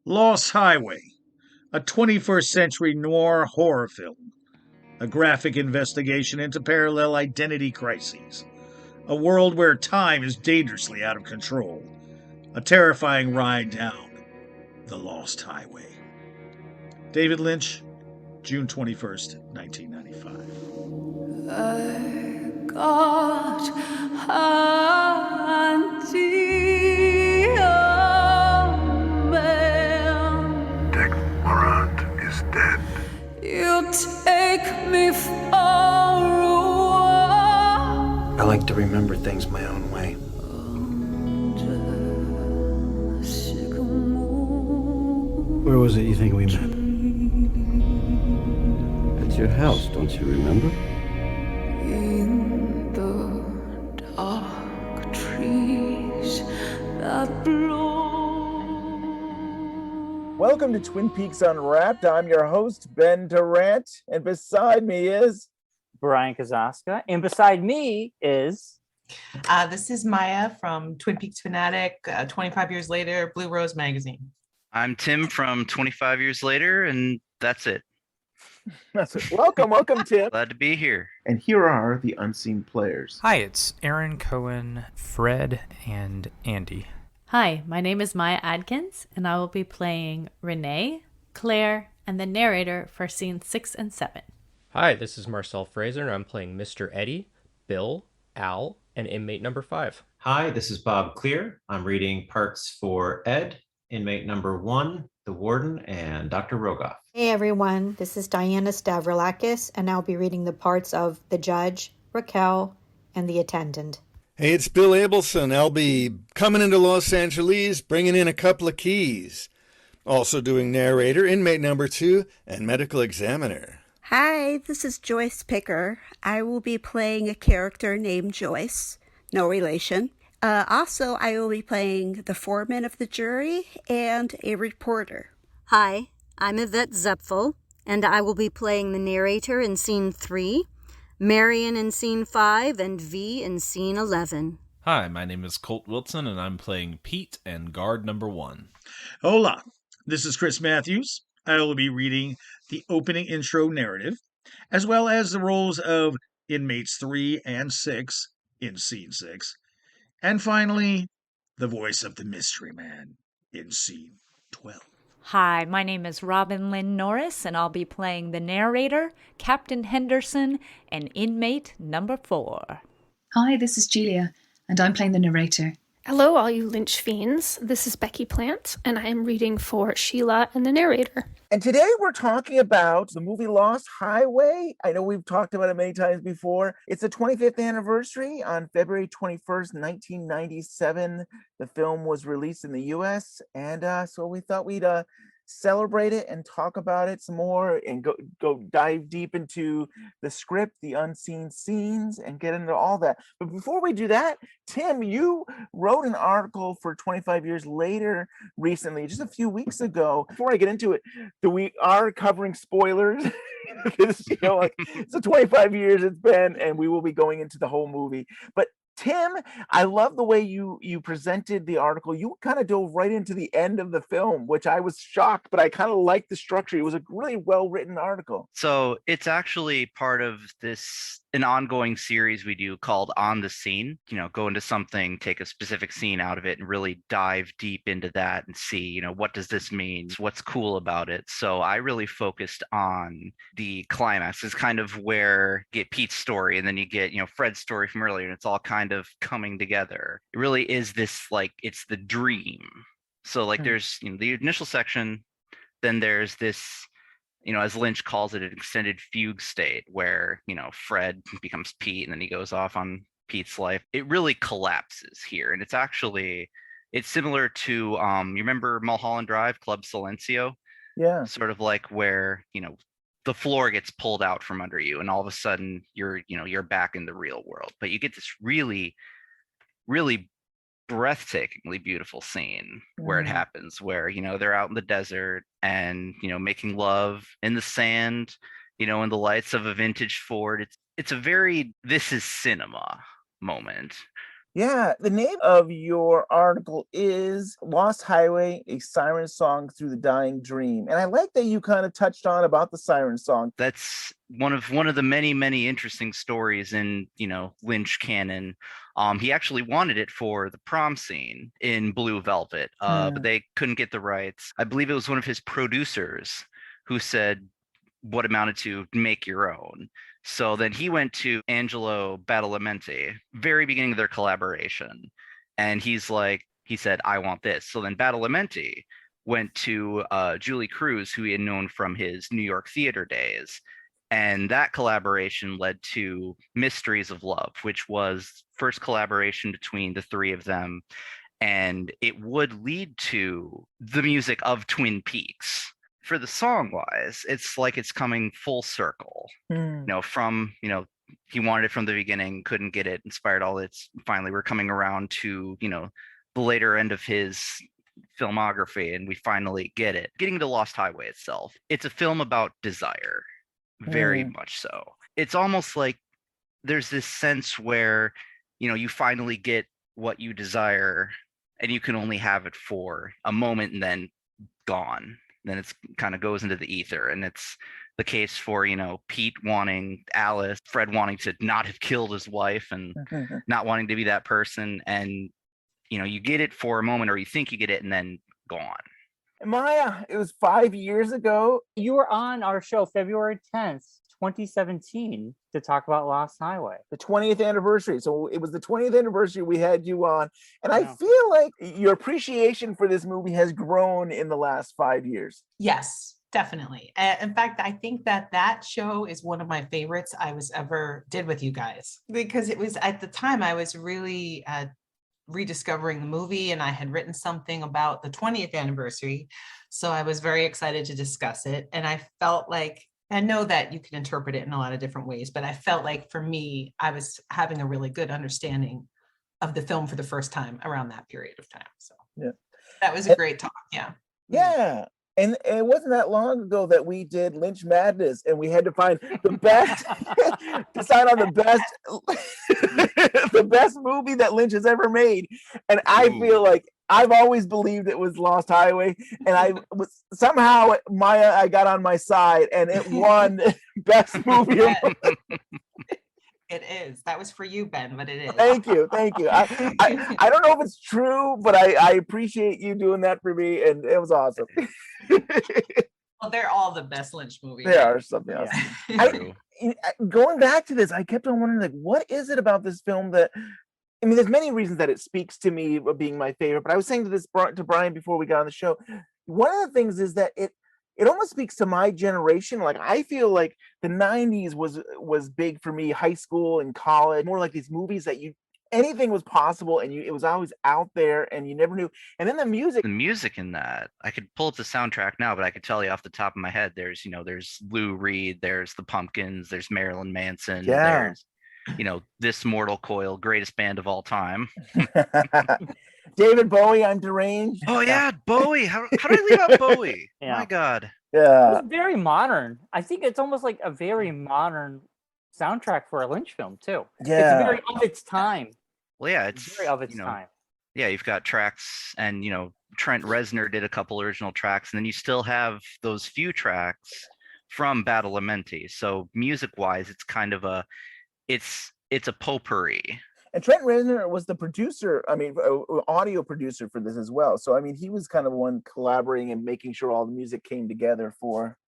Lost Highway, a 21st century noir horror film, a graphic investigation into parallel identity crises, a world where time is dangerously out of control, a terrifying ride down the Lost Highway. David Lynch, June 21st, 1995. I got an idea, man. Laurent is dead. You take me far away. I like to remember things my own way. Where was it you think we met? At your house, don't you remember? In the dark trees that blow. Welcome to Twin Peaks Unwrapped. I'm your host, Ben Durant, and beside me is Brian Kazaska, and beside me is this is Mya from Twin Peaks Fanatic, 25 years later, Blue Rose Magazine. I'm Tim from 25 years later, and that's it. Welcome, Tim. Glad to be here. And here are the unseen players. Hi, it's Aaron, Cohen, Fred, and Andy. Hi, my name is Mya Adkins, and I will be playing Renee, Claire, and the narrator for scenes 6 and 7. Hi, this is Marcell Fraiser, and I'm playing Mr. Eddie, Bill, Al, and inmate number 5. Hi, this is Bob Clear. I'm reading parts for Ed, inmate number 1, the warden, and Dr. Rogoff. Hey everyone, this is Diana Stavroulakis, and I'll be reading the parts of the judge, Raquel, and the attendant. Hey, it's Bill Abelson. I'll be coming into Los Angeles, bringing in a couple of keys. Also doing narrator, inmate number 2, and medical examiner. Hi, this is Joyce Picker. I will be playing a character named Joyce, no relation. Also, I will be playing the foreman of the jury and a reporter. Hi, I'm Yvette Zaepfel, and I will be playing the narrator in scene 3, Marion in scene 5, and V in scene 11. Hi, my name is Colt Wilson, and I'm playing Pete and guard number 1. Hola, this is Chris Mathews. I will be reading the opening intro narrative, as well as the roles of inmates 3 and 6 in scene 6. And finally, the voice of the mystery man in scene 12. Hi, my name is Robyn Lynne Norris, and I'll be playing the narrator, Captain Henderson, and inmate number 4. Hi, this is Julia, and I'm playing the narrator. Hello, all you Lynch fiends. This is Becky Plant, and I am reading for Sheila and the narrator. And today we're talking about the movie Lost Highway. I know we've talked about it many times before. It's the 25th anniversary on February 21st, 1997. The film was released in the U.S., and so we thought we'd celebrate it and talk about it some more and go dive deep into the script, the unseen scenes, and get into all that. But before we do that, Tim, you wrote an article for 25 years later recently, just a few weeks ago. Before I get into it, we are covering spoilers. So 25 years it's been, and we will be going into the whole movie. But Tim, I love the way you presented the article. You kind of dove right into the end of the film, which I was shocked, but I kind of liked the structure. It was a really well-written article. So it's actually part of an ongoing series we do called On the Scene. Go into something, take a specific scene out of it, and really dive deep into that and see, what does this mean? What's cool about it? So I really focused on the climax. Is kind of where you get Pete's story, and then you get, Fred's story from earlier, and it's all kind of coming together. It really is this, it's the dream. So there's, the initial section, then there's this, as Lynch calls it, an extended fugue state where, Fred becomes Pete and then he goes off on Pete's life. It really collapses here. And it's similar to, you remember Mulholland Drive, Club Silencio? Yeah. Sort of like where, the floor gets pulled out from under you and all of a sudden you're back in the real world. But you get this really, really breathtakingly beautiful scene where it happens, where they're out in the desert and making love in the sand, in the lights of a vintage Ford. It's a very, this is cinema moment Yeah, the name of your article is Lost Highway, a Siren Song Through the Dying Dream. And I like that you kind of touched on about the Siren Song. That's one of the many interesting stories in, Lynch canon. He actually wanted it for the prom scene in Blue Velvet, but they couldn't get the rights. I believe it was one of his producers who said what amounted to make your own. So then he went to Angelo Badalamenti, very beginning of their collaboration. And he said, I want this. So then Badalamenti went to Julie Cruz, who he had known from his New York theater days. And that collaboration led to Mysteries of Love, which was first collaboration between the three of them. And it would lead to the music of Twin Peaks. For the song wise, it's like it's coming full circle. He wanted it from the beginning, couldn't get it, inspired all its. Finally, we're coming around to, the later end of his filmography, and we finally get it. Getting to Lost Highway itself, it's a film about desire, very much so. It's almost like there's this sense where, you finally get what you desire, and you can only have it for a moment and then gone. Then it's kind of goes into the ether, and it's the case for Pete wanting Alice, Fred wanting to not have killed his wife and not wanting to be that person, and you get it for a moment, or you think you get it, and then gone. Mya, it was 5 years ago. You were on our show February 10th, 2017 to talk about Lost Highway. The 20th anniversary. So it was the 20th anniversary we had you on. And I feel like your appreciation for this movie has grown in the last 5 years. Yes, definitely. In fact, I think that show is one of my favorites I was ever did with you guys, because it was at the time I was really rediscovering the movie, and I had written something about the 20th anniversary. So I was very excited to discuss it. And I felt like, I know that you can interpret it in a lot of different ways, but I felt like for me, I was having a really good understanding of the film for the first time around that period of time. So that was a great talk. Yeah. Yeah. And it wasn't that long ago that we did Lynch Madness, and we had to find the best, decide on the best movie that Lynch has ever made. And I feel like I've always believed it was Lost Highway, and I was somehow Mya, I got on my side, and it won best movie. It is. That was for you, Ben, but it is. Thank you. I don't know if it's true, but I appreciate you doing that for me, and it was awesome. Well, they're all the best Lynch movies. They are something else. Going back to this, I kept on wondering, what is it about this film that, there's many reasons that it speaks to me of being my favorite, but I was saying to Brian before we got on the show, one of the things is that it almost speaks to my generation. Like, I feel like the 90s was big for me, high school and college, more like these movies that anything was possible, and it was always out there, and you never knew. And then the music in that, I could pull up the soundtrack now, but I could tell you off the top of my head, there's Lou Reed, there's the Pumpkins, there's Marilyn Manson, there's This Mortal Coil, greatest band of all time. David Bowie, I'm Deranged. Oh yeah, Bowie. How did I leave out Bowie? My God. Yeah. It's very modern. I think it's almost like a very modern soundtrack for a Lynch film too. Yeah. It's very of its time. Well, yeah, it's very of its time. Yeah, you've got tracks, and Trent Reznor did a couple original tracks, and then you still have those few tracks from Badalamenti. So music-wise, it's kind of it's a potpourri. And Trent Reznor was the producer, audio producer for this as well. So, he was kind of one collaborating and making sure all the music came together for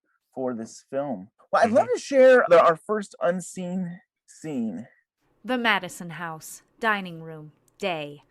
this film. Well, I'd love to share our first unseen scene. The Madison house, dining room, day.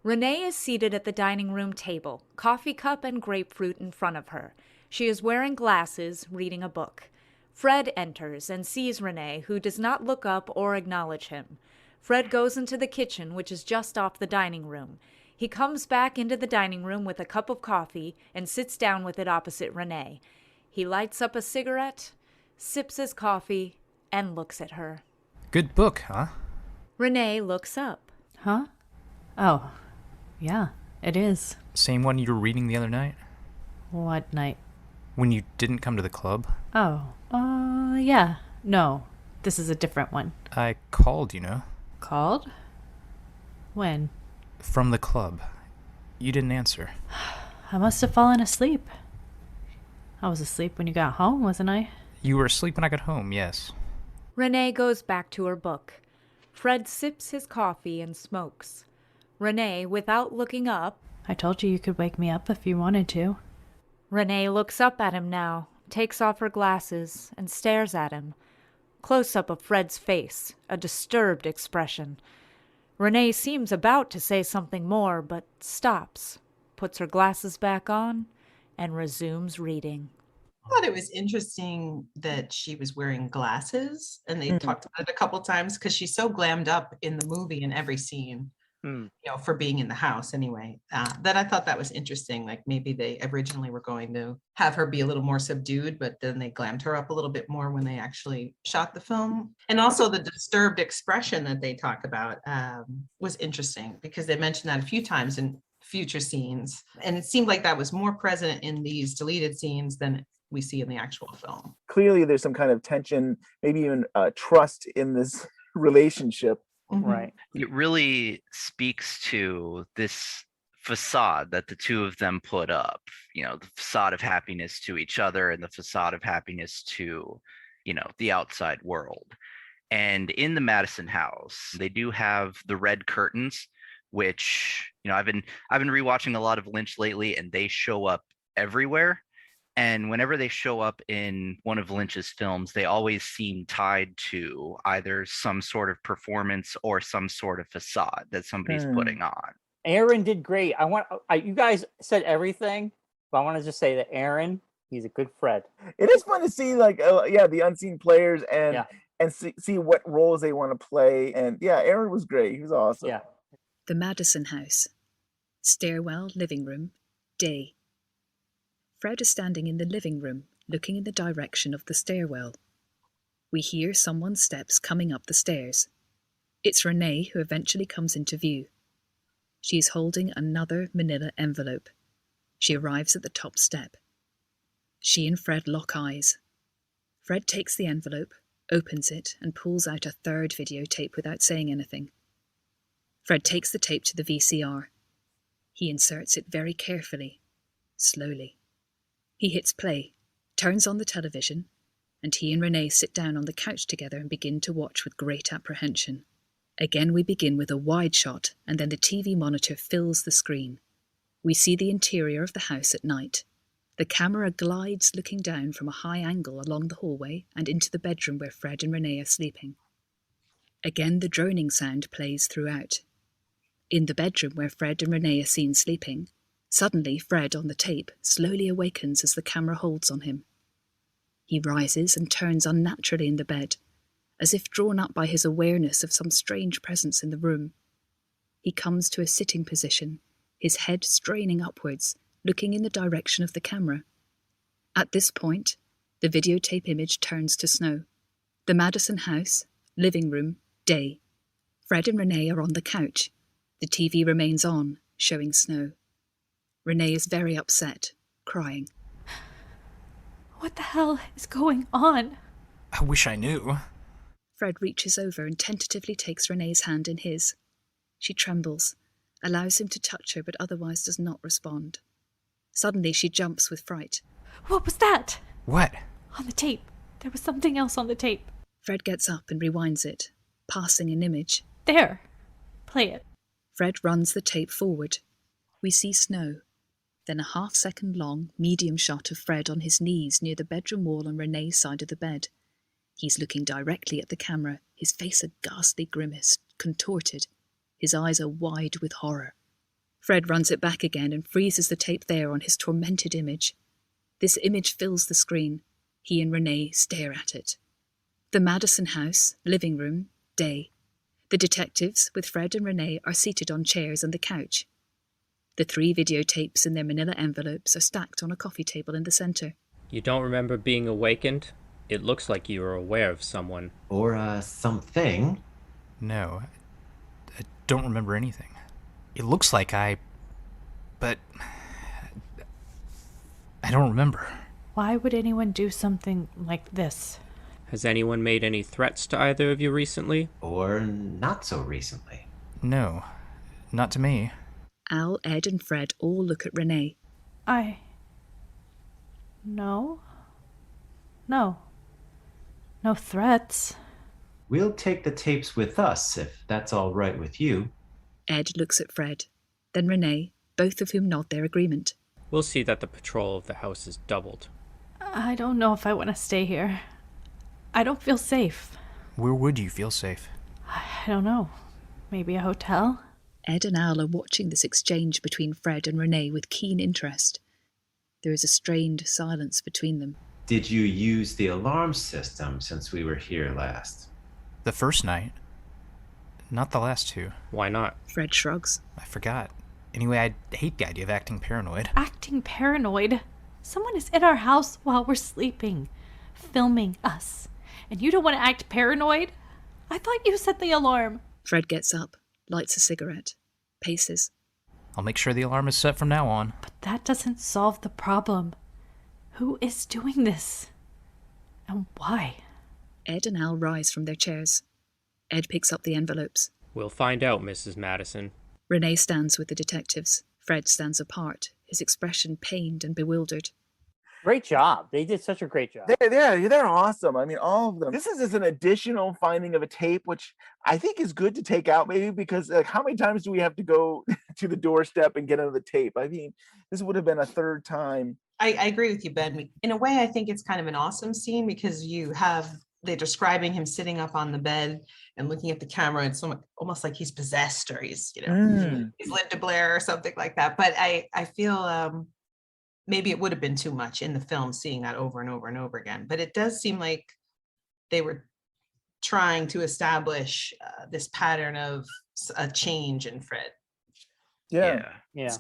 Renee is seated at the dining room table, coffee cup and grapefruit in front of her. She is wearing glasses, reading a book. Fred enters and sees Renee, who does not look up or acknowledge him. Fred goes into the kitchen, which is just off the dining room. He comes back into the dining room with a cup of coffee and sits down with it opposite Renee. He lights up a cigarette, sips his coffee, and looks at her. Good book, huh? Renee looks up. Huh? Oh, yeah, it is. Same one you were reading the other night? What night? When you didn't come to the club? Oh, yeah. No, this is a different one. I called, Called? When? From the club. You didn't answer. I must have fallen asleep. I was asleep when you got home, wasn't I? You were asleep when I got home, yes. Renee goes back to her book. Fred sips his coffee and smokes. Renee, without looking up... I told you could wake me up if you wanted to. Renee looks up at him now, takes off her glasses, and stares at him. Close-up of Fred's face, a disturbed expression. Renee seems about to say something more, but stops, puts her glasses back on, and resumes reading. I thought it was interesting that she was wearing glasses, and they talked about it a couple times because she's so glammed up in the movie in every scene, for being in the house anyway. That I thought that was interesting. Like maybe they originally were going to have her be a little more subdued, but then they glammed her up a little bit more when they actually shot the film. And also the disturbed expression that they talk about was interesting because they mentioned that a few times in future scenes, and it seemed like that was more present in these deleted scenes than we see in the actual film. Clearly there's some kind of tension, maybe even trust in this relationship. Right. It really speaks to this facade that the two of them put up, the facade of happiness to each other and the facade of happiness to, the outside world. And in the Madison house, they do have the red curtains, which, I've been rewatching a lot of Lynch lately, and they show up everywhere. And whenever they show up in one of Lynch's films, they always seem tied to either some sort of performance or some sort of facade that somebody's putting on. Aaron did great. You guys said everything, but I want to just say that Aaron, he's a good Fred. It is fun to see the unseen players and see what roles they want to play. And Aaron was great. He was awesome. Yeah. The Madison house. Stairwell, living room, day. Fred is standing in the living room, looking in the direction of the stairwell. We hear someone's steps coming up the stairs. It's Renee who eventually comes into view. She is holding another manila envelope. She arrives at the top step. She and Fred lock eyes. Fred takes the envelope, opens it, and pulls out a third videotape without saying anything. Fred takes the tape to the VCR. He inserts it very carefully, slowly. He hits play, turns on the television, and he and Renee sit down on the couch together and begin to watch with great apprehension. Again we begin with a wide shot, and then the TV monitor fills the screen. We see the interior of the house at night. The camera glides looking down from a high angle along the hallway and into the bedroom where Fred and Renee are sleeping. Again the droning sound plays throughout. In the bedroom where Fred and Renee are seen sleeping, suddenly, Fred, on the tape, slowly awakens as the camera holds on him. He rises and turns unnaturally in the bed, as if drawn up by his awareness of some strange presence in the room. He comes to a sitting position, his head straining upwards, looking in the direction of the camera. At this point, the videotape image turns to snow. The Madison house, living room, day. Fred and Renee are on the couch. The TV remains on, showing snow. Renee is very upset, crying. What the hell is going on? I wish I knew. Fred reaches over and tentatively takes Renee's hand in his. She trembles, allows him to touch her but otherwise does not respond. Suddenly she jumps with fright. What was that? What? On the tape. There was something else on the tape. Fred gets up and rewinds it, passing an image. There. Play it. Fred runs the tape forward. We see snow. Then a half-second long, medium shot of Fred on his knees near the bedroom wall on Renee's side of the bed. He's looking directly at the camera, his face a ghastly grimace, contorted. His eyes are wide with horror. Fred runs it back again and freezes the tape there on his tormented image. This image fills the screen. He and Renee stare at it. The Madison house, living room, day. The detectives, with Fred and Renee, are seated on chairs and the couch. The 3 videotapes in their manila envelopes are stacked on a coffee table in the center. You don't remember being awakened? It looks like you were aware of someone. Or, something. No, I don't remember anything. It looks like but I don't remember. Why would anyone do something like this? Has anyone made any threats to either of you recently? Or not so recently? No. Not to me. Al, Ed, and Fred all look at Renee. No. No threats. We'll take the tapes with us, if that's all right with you. Ed looks at Fred, then Renee, both of whom nod their agreement. We'll see that the patrol of the house is doubled. I don't know if I want to stay here. I don't feel safe. Where would you feel safe? I don't know. Maybe a hotel? Ed and Al are watching this exchange between Fred and Renee with keen interest. There is a strained silence between them. Did you use the alarm system since we were here last? The first night. Not the last two. Why not? Fred shrugs. I forgot. Anyway, I hate the idea of acting paranoid. Acting paranoid? Someone is in our house while we're sleeping, filming us. And you don't want to act paranoid? I thought you set the alarm. Fred gets up, lights a cigarette, paces. I'll make sure the alarm is set from now on. But that doesn't solve the problem. Who is doing this? And why? Ed and Al rise from their chairs. Ed picks up the envelopes. We'll find out, Mrs. Madison. Renee stands with the detectives. Fred stands apart, his expression pained and bewildered. Great job. They did such a great job. They're awesome. I mean, all of them. This is just an additional finding of a tape, which I think is good to take out, maybe because how many times do we have to go to the doorstep and get another tape? I mean, this would have been a third time. I agree with you, Ben. In a way, I think it's kind of an awesome scene because they're describing him sitting up on the bed and looking at the camera. It's almost like he's possessed or he's Linda Blair or something like that. But I feel maybe it would have been too much in the film seeing that over and over and over again. But it does seem like they were trying to establish this pattern of a change in Fred. Yeah. It's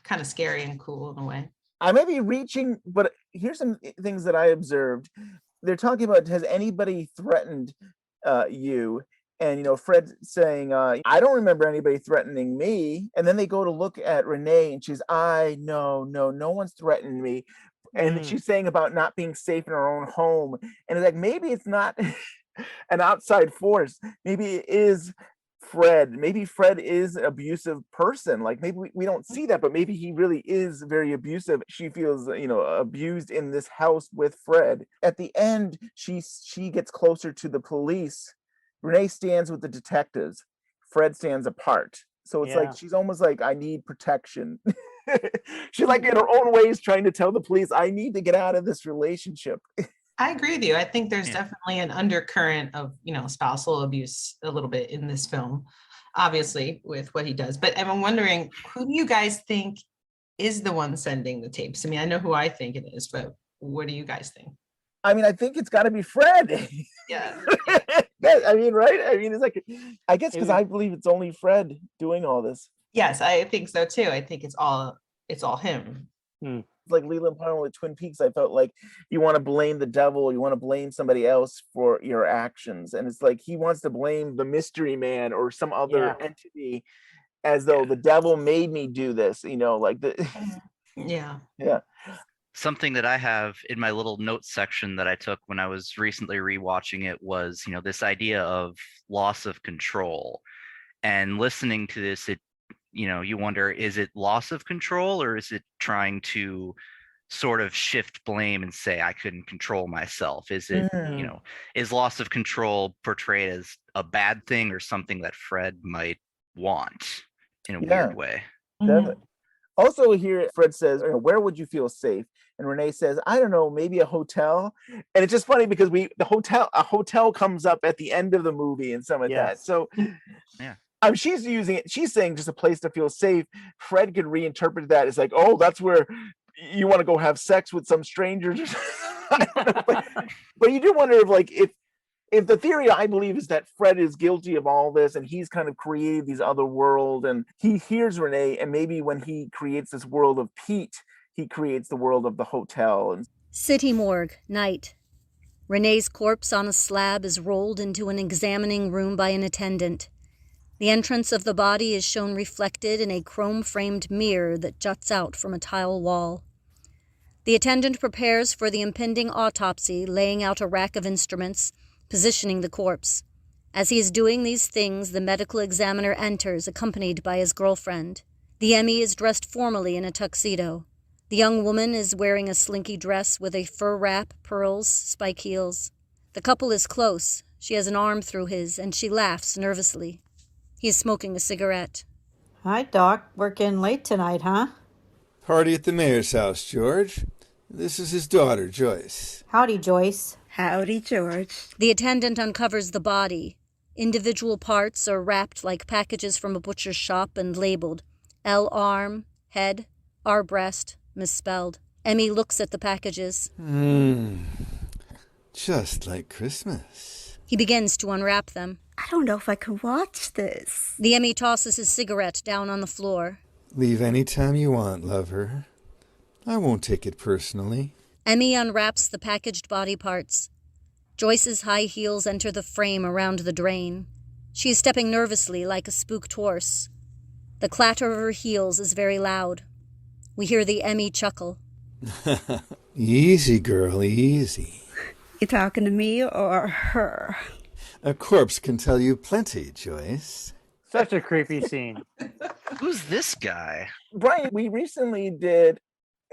kind of scary and cool in a way. I may be reaching, but here's some things that I observed. They're talking about, has anybody threatened you? And, Fred saying, I don't remember anybody threatening me. And then they go to look at Renee and she's, no one's threatened me. And she's saying about not being safe in her own home. And it's like, maybe it's not an outside force. Maybe it is Fred. Maybe Fred is an abusive person. Like maybe we don't see that, but maybe he really is very abusive. She feels, abused in this house with Fred. At the end, she gets closer to the police. Renee stands with the detectives. Fred stands apart. So it's like, she's almost like, I need protection. She's like in her own ways trying to tell the police, I need to get out of this relationship. I agree with you. I think there's definitely an undercurrent of, spousal abuse a little bit in this film, obviously with what he does. But I'm wondering, who do you guys think is the one sending the tapes? I mean, I know who I think it is, but what do you guys think? I mean, I think it's got to be Fred. Yeah. I mean, right? I mean, it's like, I guess because I believe it's only Fred doing all this. Yes, I think so too. I think it's all him. Like Leland Palmer with Twin Peaks, I felt like you want to blame the devil, you want to blame somebody else for your actions. And it's like he wants to blame the mystery man or some other entity as though the devil made me do this, like the Yeah. Something that I have in my little notes section that I took when I was recently rewatching it was, this idea of loss of control. And listening to this, you wonder, is it loss of control or is it trying to sort of shift blame and say, I couldn't control myself? Is it, is loss of control portrayed as a bad thing or something that Fred might want in a weird way? Also here, Fred says, where would you feel safe? And Renee says, I don't know, maybe a hotel. And it's just funny because a hotel comes up at the end of the movie and some of that. So she's using it. She's saying just a place to feel safe. Fred could reinterpret that as like, oh, that's where you want to go have sex with some strangers. I don't know, but you do wonder if the theory I believe is that Fred is guilty of all this and he's kind of created these other world and he hears Renee, and maybe when he creates this world of Pete, he creates the world of the hotel. City morgue, night. Renee's corpse on a slab is rolled into an examining room by an attendant. The entrance of the body is shown reflected in a chrome-framed mirror that juts out from a tile wall. The attendant prepares for the impending autopsy, laying out a rack of instruments, positioning the corpse. As he is doing these things, the medical examiner enters, accompanied by his girlfriend. The Emmy is dressed formally in a tuxedo. The young woman is wearing a slinky dress with a fur wrap, pearls, spike heels. The couple is close. She has an arm through his, and she laughs nervously. He is smoking a cigarette. Hi, Doc. Working late tonight, huh? Party at the mayor's house, George. This is his daughter, Joyce. Howdy, Joyce. Howdy, George. The attendant uncovers the body. Individual parts are wrapped like packages from a butcher's shop and labeled L arm, head, R breast, misspelled. Emmy looks at the packages. Just like Christmas. He begins to unwrap them. I don't know if I can watch this. The Emmy tosses his cigarette down on the floor. Leave any time you want, lover. I won't take it personally. Emmy unwraps the packaged body parts. Joyce's high heels enter the frame around the drain. She is stepping nervously like a spooked horse. The clatter of her heels is very loud. We hear the Emmy chuckle. Easy, girl, easy. You talking to me or her? A corpse can tell you plenty, Joyce. Such a creepy scene. Who's this guy? Brian, we recently did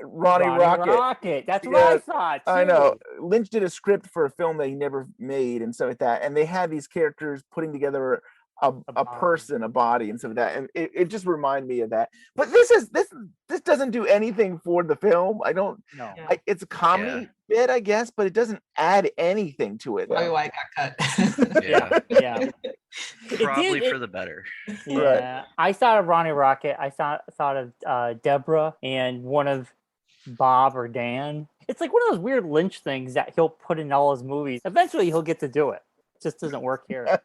Ronnie Rocket. That's what I thought, too. I know. Lynch did a script for a film that he never made and stuff like that. And they had these characters putting together a person, a body, and stuff like that. And it just reminded me of that. But this doesn't do anything for the film. I don't know. It's a comedy bit, I guess, but it doesn't add anything to it. Probably why it got cut. Yeah. Probably for the better. Yeah. Right. I thought of Ronnie Rocket. I thought of Deborah and one of Bob or Dan. It's like one of those weird Lynch things that he'll put in all his movies. Eventually he'll get to do it. It just doesn't work here.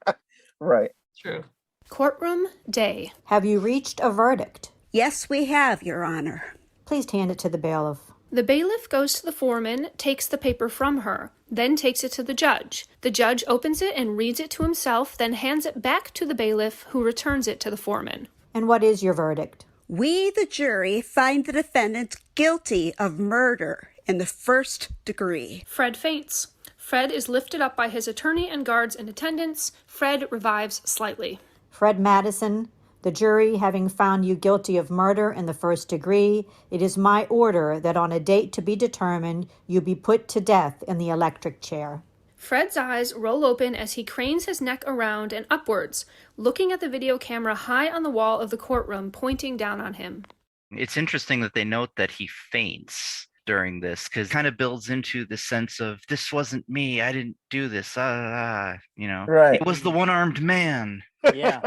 Right. True. Courtroom day. Have you reached a verdict? Yes, we have, Your Honor. Please hand it to the bailiff. The bailiff goes to the foreman, takes the paper from her, then takes it to the judge. The judge opens it and reads it to himself, then hands it back to the bailiff, who returns it to the foreman. And what is your verdict? We, the jury, find the defendant guilty of murder in the first degree. Fred faints. Fred is lifted up by his attorney and guards in attendance. Fred revives slightly. Fred Madison, the jury having found you guilty of murder in the first degree, it is my order that on a date to be determined, you be put to death in the electric chair. Fred's eyes roll open as he cranes his neck around and upwards, looking at the video camera high on the wall of the courtroom, pointing down on him. It's interesting that they note that he faints during this, because it kind of builds into the sense of, this wasn't me, I didn't do this, right. It was the one-armed man. Yeah.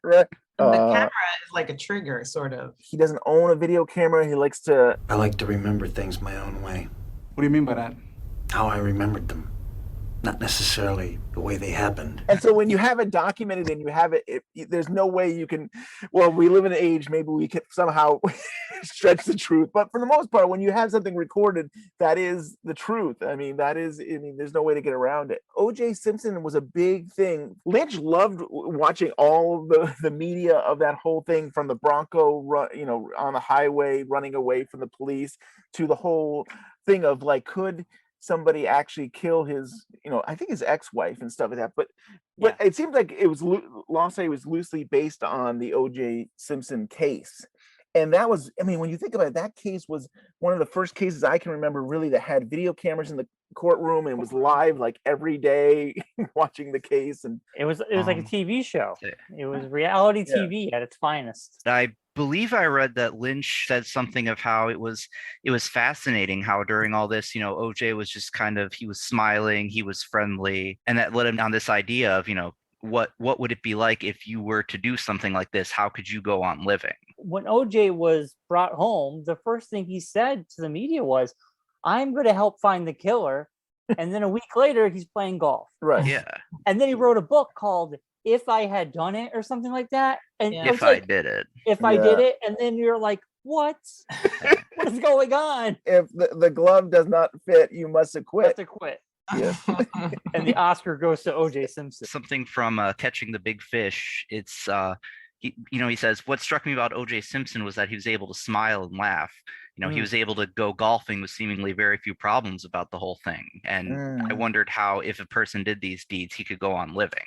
Right. The camera is like a trigger, sort of. He doesn't own a video camera. He likes to... I like to remember things my own way. What do you mean by that? How I remembered them. Not necessarily the way they happened. And so when you have it documented and you have it, there's no way you can, well, we live in an age, maybe we can somehow stretch the truth. But for the most part, when you have something recorded, that is the truth. There's no way to get around it. O.J. Simpson was a big thing. Lynch loved watching all the media of that whole thing, from the Bronco, on the highway, running away from the police, to the whole thing of like, could somebody actually kill his, I think his ex-wife and stuff like that. But it seems like it was Lawson was loosely based on the O.J. Simpson case. And that was, when you think about it, that case was one of the first cases I can remember really that had video cameras in the courtroom and was live like every day watching the case. And it was like a TV show. It was reality TV at its finest. I believe I read that Lynch said something of how it was fascinating how during all this, OJ was just he was smiling, he was friendly, and that led him down this idea of, what would it be like if you were to do something like this? How could you go on living? When OJ was brought home, the first thing he said to the media was, I'm going to help find the killer. And then a week later, he's playing golf. Right. Yeah. And then he wrote a book called If I Had Done It or something like that. And If I did it. If I did it. And then you're like, what? What is going on? If the glove does not fit, you must acquit. Yeah. And the Oscar goes to O.J. Simpson. Something from Catching the Big Fish. It's he says, what struck me about O.J. Simpson was that he was able to smile and laugh. He was able to go golfing with seemingly very few problems about the whole thing. And I wondered how, if a person did these deeds, he could go on living.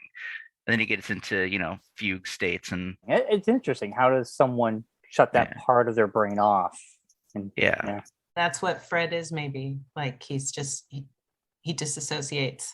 And then he gets into, fugue states. And it's interesting. How does someone shut that part of their brain off? And, yeah. That's what Fred is, maybe. Like, he's just, he disassociates.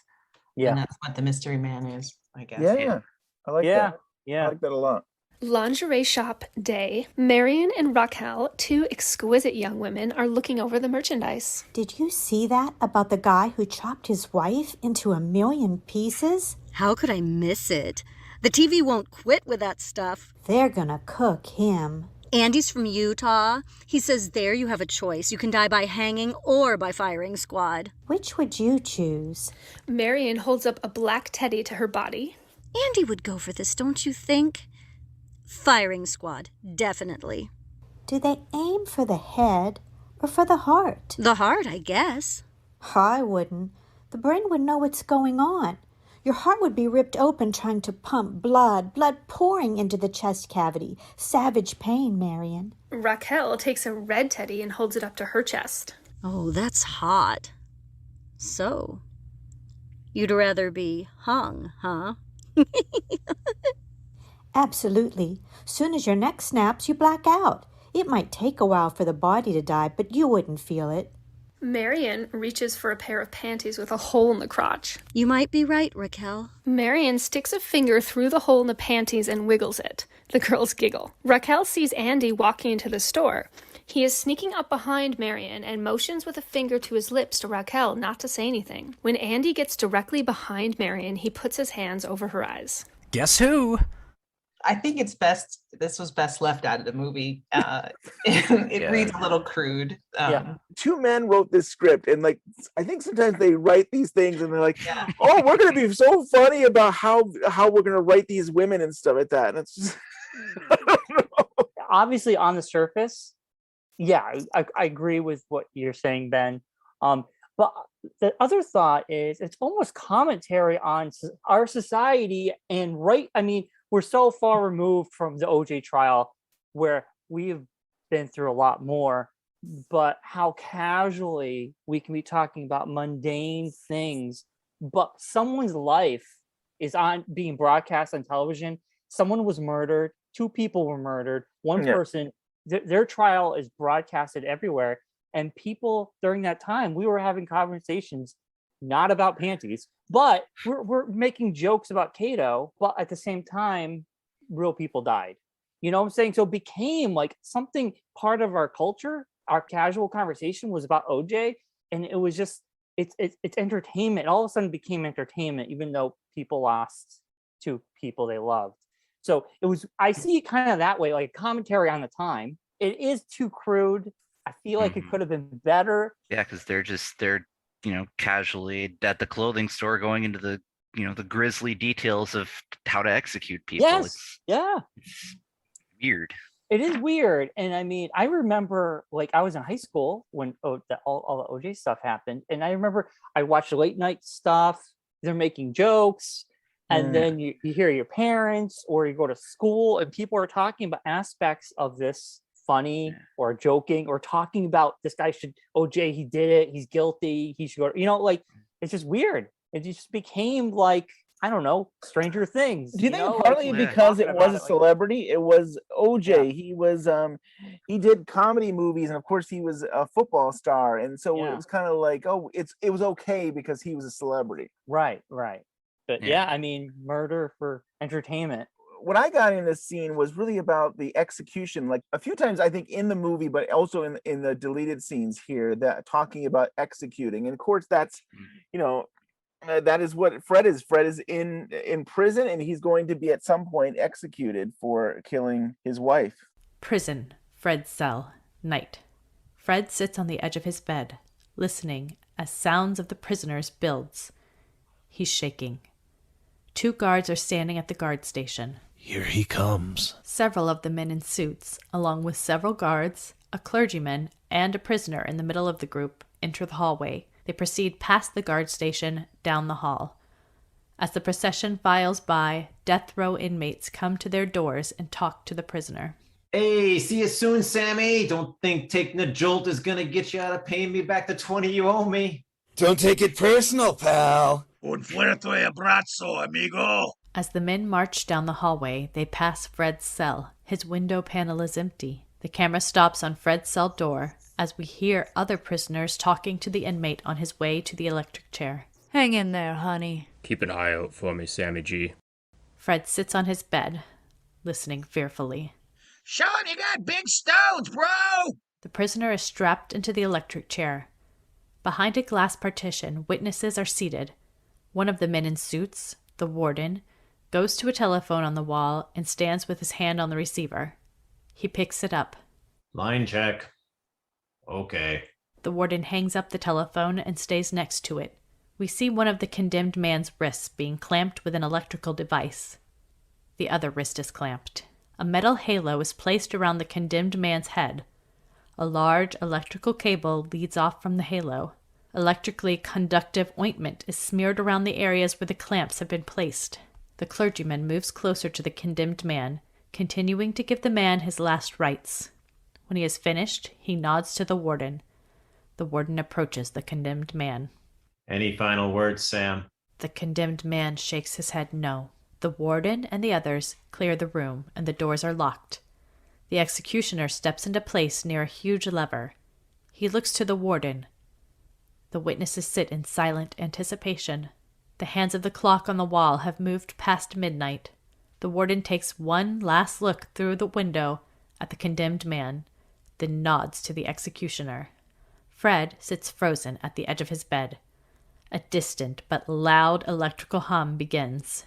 Yeah. And that's what the mystery man is, I guess. Yeah. I like that. Yeah. I like that a lot. Lingerie shop day. Marion and Raquel, two exquisite young women, are looking over the merchandise. Did you see that about the guy who chopped his wife into 1,000,000 pieces? How could I miss it? The TV won't quit with that stuff. They're gonna cook him. Andy's from Utah. He says there you have a choice. You can die by hanging or by firing squad. Which would you choose? Marion holds up a black teddy to her body. Andy would go for this, don't you think? Firing squad, definitely. Do they aim for the head or for the heart? The heart, I guess. I wouldn't. The brain would know what's going on. Your heart would be ripped open trying to pump blood pouring into the chest cavity. Savage pain, Marion. Raquel takes a red teddy and holds it up to her chest. Oh, that's hot. So, you'd rather be hung, huh? Absolutely. Soon as your neck snaps, you black out. It might take a while for the body to die, but you wouldn't feel it. Marion reaches for a pair of panties with a hole in the crotch. You might be right, Raquel. Marion sticks a finger through the hole in the panties and wiggles it. The girls giggle. Raquel sees Andy walking into the store. He is sneaking up behind Marion and motions with a finger to his lips to Raquel not to say anything. When Andy gets directly behind Marion, he puts his hands over her eyes. Guess who? I think this was best left out of the movie. It reads a little crude. Two men wrote this script, and I think sometimes they write these things and they're like, oh, we're going to be so funny about how we're going to write these women and stuff like that. And it's just, I don't know. Obviously, on the surface, I agree with what you're saying, Ben. But the other thought is it's almost commentary on our society and we're so far removed from the OJ trial where we've been through a lot more, but how casually we can be talking about mundane things, but someone's life is being broadcast on television. Someone was murdered. 2 people were murdered. One person, their trial is broadcasted everywhere. And people during that time, we were having conversations not about panties, but we're making jokes about Cato, but at the same time, real people died. You know what I'm saying? So it became like something part of our culture. Our casual conversation was about OJ, and it was just it's entertainment. It all of a sudden became entertainment, even though people lost 2 people they loved. So I see it kind of that way, like a commentary on the time. It is too crude. I feel like it could have been better. Yeah, because they're casually at the clothing store going into the the grisly details of how to execute people. Yes. It's weird. It is weird. And I remember I was in high school when all the OJ stuff happened. And I remember I watched late night stuff. They're making jokes. And then you hear your parents or you go to school and people are talking about aspects of this funny or joking or talking about this guy OJ, he did it. He's guilty. He should go, it's just weird. It just became I don't know, Stranger Things. Do you think partly because it was a celebrity? It was OJ. He was he did comedy movies, and of course he was a football star, and so it was kind of it was okay because he was a celebrity. Right. But murder for entertainment. What I got in this scene was really about the execution. A few times, I think in the movie, but also in the deleted scenes here, that talking about executing, and of course that's that is what Fred is. Fred is in prison, and he's going to be at some point executed for killing his wife. Prison, Fred's cell, night. Fred sits on the edge of his bed, listening as sounds of the prisoners builds. He's shaking. 2 guards are standing at the guard station. Here he comes. Several of the men in suits, along with several guards, a clergyman, and a prisoner in the middle of the group, enter the hallway. They proceed past the guard station, down the hall. As the procession files by, death row inmates come to their doors and talk to the prisoner. Hey, see you soon, Sammy. Don't think taking a jolt is gonna get you out of paying me back the 20 you owe me. Don't take it personal, pal. Un fuerte abrazo, amigo. As the men march down the hallway, they pass Fred's cell. His window panel is empty. The camera stops on Fred's cell door as we hear other prisoners talking to the inmate on his way to the electric chair. Hang in there, honey. Keep an eye out for me, Sammy G. Fred sits on his bed, listening fearfully. Sean, you got big stones, bro! The prisoner is strapped into the electric chair. Behind a glass partition, witnesses are seated. One of the men in suits, the warden, goes to a telephone on the wall and stands with his hand on the receiver. He picks it up. Line check. Okay. The warden hangs up the telephone and stays next to it. We see one of the condemned man's wrists being clamped with an electrical device. The other wrist is clamped. A metal halo is placed around the condemned man's head. A large electrical cable leads off from the halo. Electrically conductive ointment is smeared around the areas where the clamps have been placed. The clergyman moves closer to the condemned man, continuing to give the man his last rites. When he is finished, he nods to the warden. The warden approaches the condemned man. Any final words, Sam? The condemned man shakes his head no. The warden and the others clear the room, and the doors are locked. The executioner steps into place near a huge lever. He looks to the warden. The witnesses sit in silent anticipation. The hands of the clock on the wall have moved past midnight. The warden takes one last look through the window at the condemned man, then nods to the executioner. Fred sits frozen at the edge of his bed. A distant but loud electrical hum begins.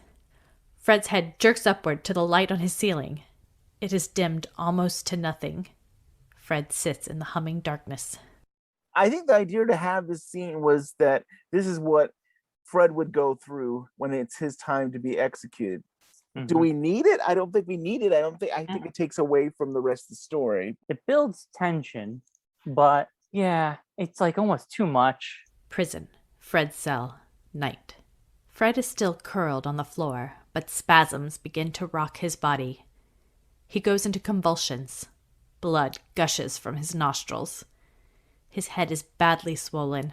Fred's head jerks upward to the light on his ceiling. It is dimmed almost to nothing. Fred sits in the humming darkness. I think the idea to have this scene was that this is what Fred would go through when it's his time to be executed. Mm-hmm. Do we need it? I don't think we need it. I think it takes away from the rest of the story. It builds tension, but yeah, it's like almost too much. Prison. Fred's cell. Night. Fred is still curled on the floor, but spasms begin to rock his body. He goes into convulsions. Blood gushes from his nostrils. His head is badly swollen.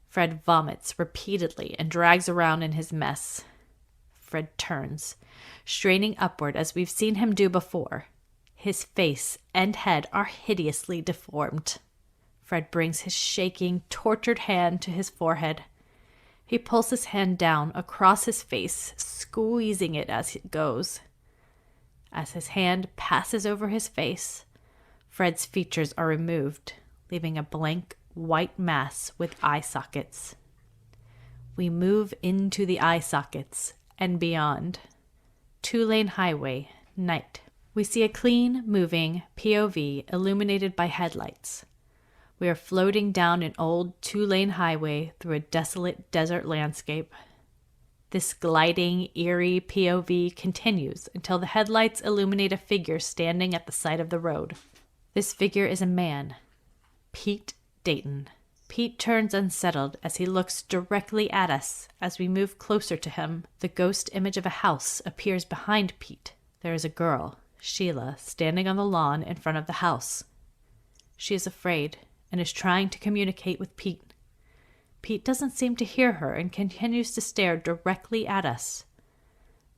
Fred vomits repeatedly and drags around in his mess. Fred turns, straining upward as we've seen him do before. His face and head are hideously deformed. Fred brings his shaking, tortured hand to his forehead. He pulls his hand down across his face, squeezing it as it goes. As his hand passes over his face, Fred's features are removed, leaving a blank white mass with eye sockets. We move into the eye sockets and beyond. 2-lane highway, night. We see a clean, moving POV illuminated by headlights. We are floating down an old 2-lane highway through a desolate desert landscape. This gliding, eerie POV continues until the headlights illuminate a figure standing at the side of the road. This figure is a man, Pete Dayton. Pete turns unsettled as he looks directly at us. As we move closer to him, the ghost image of a house appears behind Pete. There is a girl, Sheila, standing on the lawn in front of the house. She is afraid and is trying to communicate with Pete. Pete doesn't seem to hear her and continues to stare directly at us.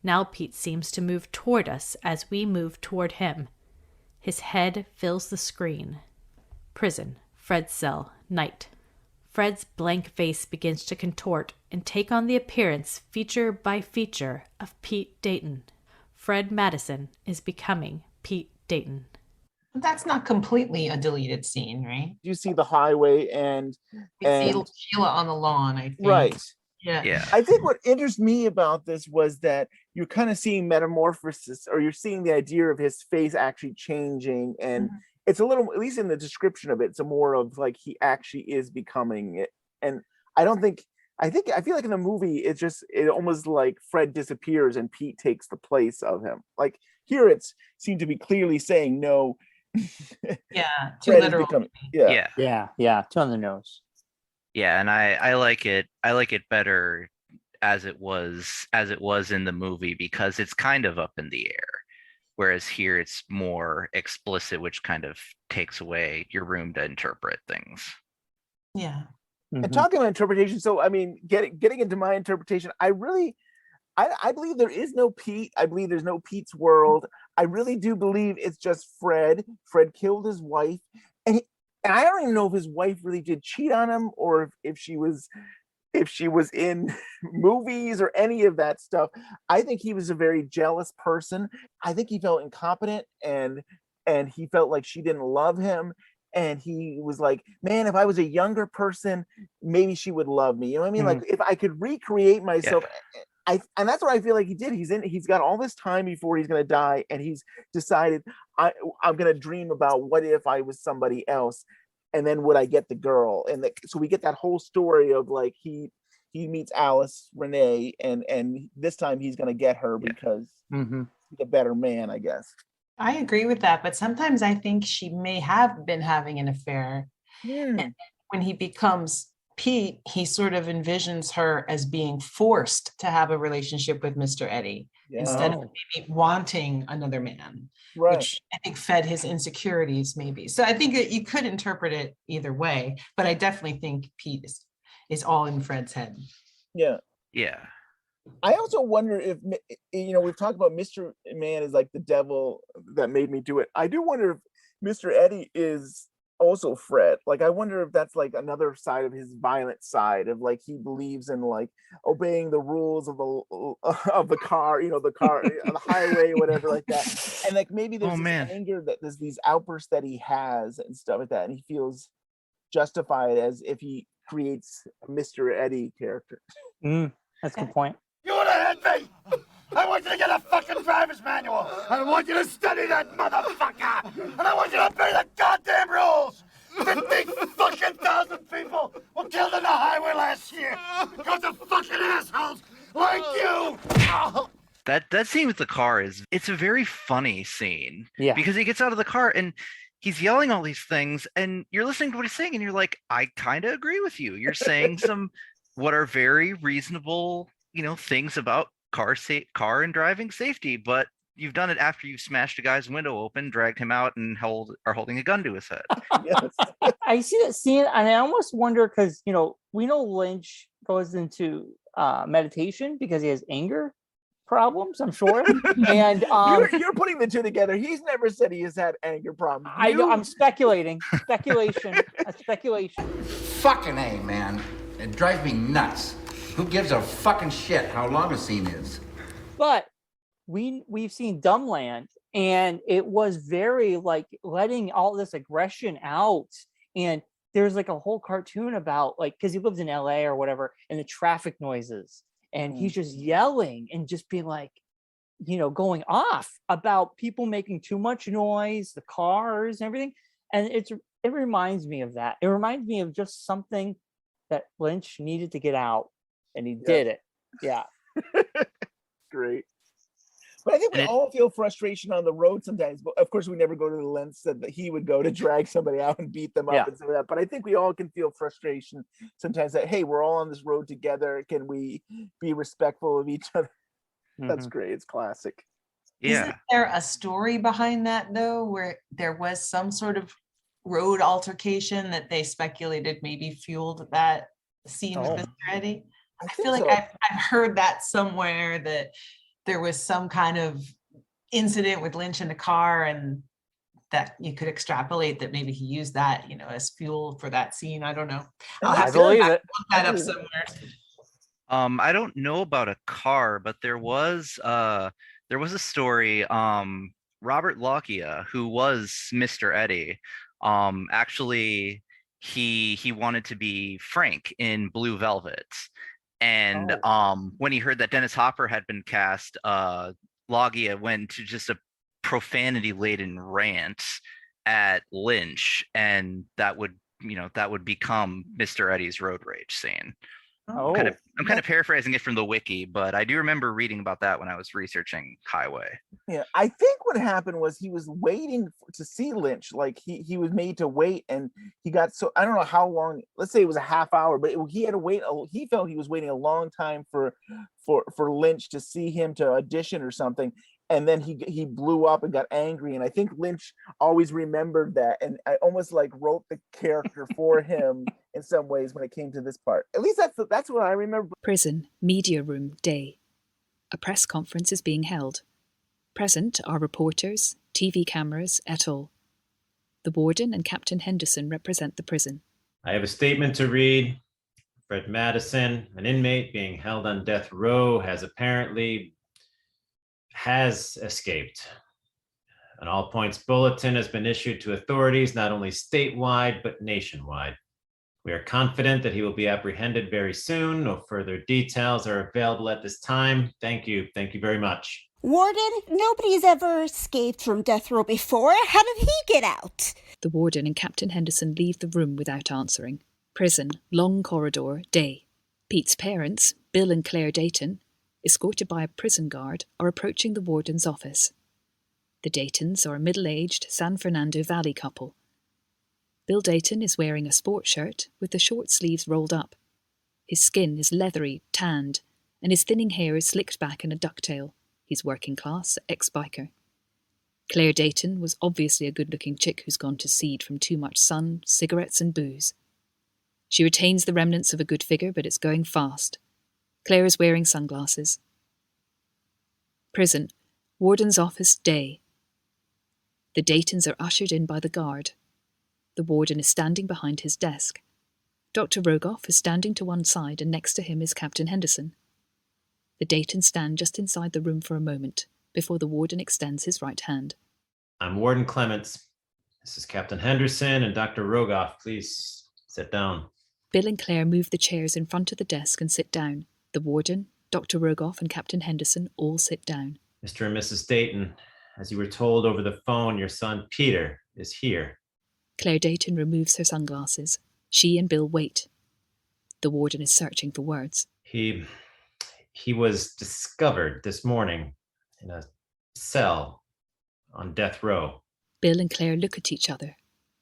Now Pete seems to move toward us as we move toward him. His head fills the screen. Prison. Fred's cell. Night. Fred's blank face begins to contort and take on the appearance, feature by feature, of Pete Dayton. Fred Madison is becoming Pete Dayton. That's not completely a deleted scene, right? You see the highway and see Sheila on the lawn, I think. Right. Yeah. I think what interests me about this was that you're kind of seeing metamorphosis, or you're seeing the idea of his face actually changing, and it's a little, at least in the description of it, it's a more of like he actually is becoming it. And I feel like in the movie it almost like Fred disappears and Pete takes the place of him. Like here it's seemed to be clearly saying no. Yeah, too literal. Yeah, too on the nose. Yeah, and I like it. I like it better as it was in the movie because it's kind of up in the air. whereas here it's more explicit, which kind of takes away your room to interpret things. Yeah. And talking about interpretation, so I mean, getting into my interpretation, I believe there is no Pete. I believe there's no Pete's world. I really do believe it's just Fred. Fred killed his wife, and I don't even know if his wife really did cheat on him, or if she was in movies or any of that stuff. I think he was a very jealous person. I think he felt incompetent, and he felt like she didn't love him. And he was like, man, if I was a younger person, maybe she would love me. You know what I mean? Like if I could recreate myself, and that's what I feel like he did. He's got all this time before he's going to die. And he's decided I'm going to dream about what if I was somebody else, and then would I get the girl? And so we get that whole story of like, he meets Alice Renee, and this time he's going to get her because he's a better man, I guess. I agree with that, but sometimes I think she may have been having an affair. And when he becomes Pete, he sort of envisions her as being forced to have a relationship with Mr. Eddie instead of maybe wanting another man, which I think fed his insecurities maybe. So I think that you could interpret it either way, but I definitely think Pete is all in Fred's head. Yeah. Yeah. I also wonder if, we've talked about Mr. Man is like the devil that made me do it. I do wonder if Mr. Eddie is also Fred. Like, I wonder if that's like another side of his violent side of like, he believes in like obeying the rules of the car, the car on the highway, whatever like that. And like, maybe there's this anger that there's these outbursts that he has and stuff like that. And he feels justified as if he creates a Mr. Eddie character. That's a good point. You want to hit me? I want you to get a fucking driver's manual. I want you to study that motherfucker. And I want you to obey the goddamn rules. 50,000 people were killed on the highway last year because of fucking assholes like you. That scene with the car it's a very funny scene. Yeah. Because he gets out of the car and he's yelling all these things and you're listening to what he's saying and you're like, I kind of agree with you. You're saying some what are very reasonable, things about car and driving safety, but you've done it after you've smashed a guy's window open, dragged him out, and are holding a gun to his head. I see that scene, and I almost wonder because we know Lynch goes into meditation because he has anger problems, I'm sure. And you're putting the two together. He's never said he has had anger problems. I know. I'm speculating. Speculation. Fucking A, man. It drives me nuts. Who gives a fucking shit how long a scene is? But we've seen Dumbland, and it was very like letting all this aggression out. And there's like a whole cartoon about like, because he lives in LA or whatever, and the traffic noises, and he's just yelling and just being like, going off about people making too much noise, the cars and everything. And it reminds me of that. It reminds me of just something that Lynch needed to get out. And he did it. Yeah. Great. But I think we all feel frustration on the road sometimes. But of course, we never go to the lengths that he would go to drag somebody out and beat them up and stuff like that. But I think we all can feel frustration sometimes that, hey, we're all on this road together. Can we be respectful of each other? That's great. It's classic. Yeah. Isn't there a story behind that, though, where there was some sort of road altercation that they speculated maybe fueled that scene with Mr. Eddie? I feel like I've heard that somewhere, that there was some kind of incident with Lynch in the car, and that you could extrapolate that maybe he used that, as fuel for that scene. I don't know. I'll have to look that up somewhere. I don't know about a car, but there was a story. Robert Loggia, who was Mr. Eddie, actually he wanted to be Frank in Blue Velvet. And when he heard that Dennis Hopper had been cast, Loggia went to just a profanity-laden rant at Lynch, and that would become Mr. Eddie's road rage scene. I'm kind of paraphrasing it from the wiki, but I do remember reading about that when I was researching Highway. Yeah, I think what happened was he was waiting to see Lynch. Like he was made to wait, and he got I don't know how long. Let's say it was a half hour, but he had to wait. He felt he was waiting a long time for Lynch to see him to audition or something. and then he blew up and got angry. And I think Lynch always remembered that, and I almost like wrote the character for him in some ways when it came to this part. At least that's what I remember. Prison, media room, day. A press conference is being held. Present are reporters, TV cameras, et al. The warden and Captain Henderson represent the prison. I have a statement to read. Fred Madison, an inmate being held on death row, has escaped. An all points bulletin has been issued to authorities, not only statewide, but nationwide. We are confident that he will be apprehended very soon. No further details are available at this time. Thank you. Thank you very much. Warden, nobody's ever escaped from death row before. How did he get out? The warden and Captain Henderson leave the room without answering. Prison, long corridor, day. Pete's parents, Bill and Claire Dayton, escorted by a prison guard, are approaching the warden's office. The Daytons are a middle-aged San Fernando Valley couple. Bill Dayton is wearing a sports shirt with the short sleeves rolled up. His skin is leathery, tanned, and his thinning hair is slicked back in a ducktail. He's working class, ex-biker. Claire Dayton was obviously a good-looking chick who's gone to seed from too much sun, cigarettes and booze. She retains the remnants of a good figure, but it's going fast. Claire is wearing sunglasses. Prison, warden's office, day. The Daytons are ushered in by the guard. The warden is standing behind his desk. Dr. Rogoff is standing to one side, and next to him is Captain Henderson. The Daytons stand just inside the room for a moment, before the warden extends his right hand. I'm Warden Clements. This is Captain Henderson and Dr. Rogoff. Please sit down. Bill and Claire move the chairs in front of the desk and sit down. The warden, Dr. Rogoff and Captain Henderson all sit down. Mr. and Mrs. Dayton, as you were told over the phone, your son Peter is here. Claire Dayton removes her sunglasses. She and Bill wait. The warden is searching for words. He was discovered this morning in a cell on death row. Bill and Claire look at each other,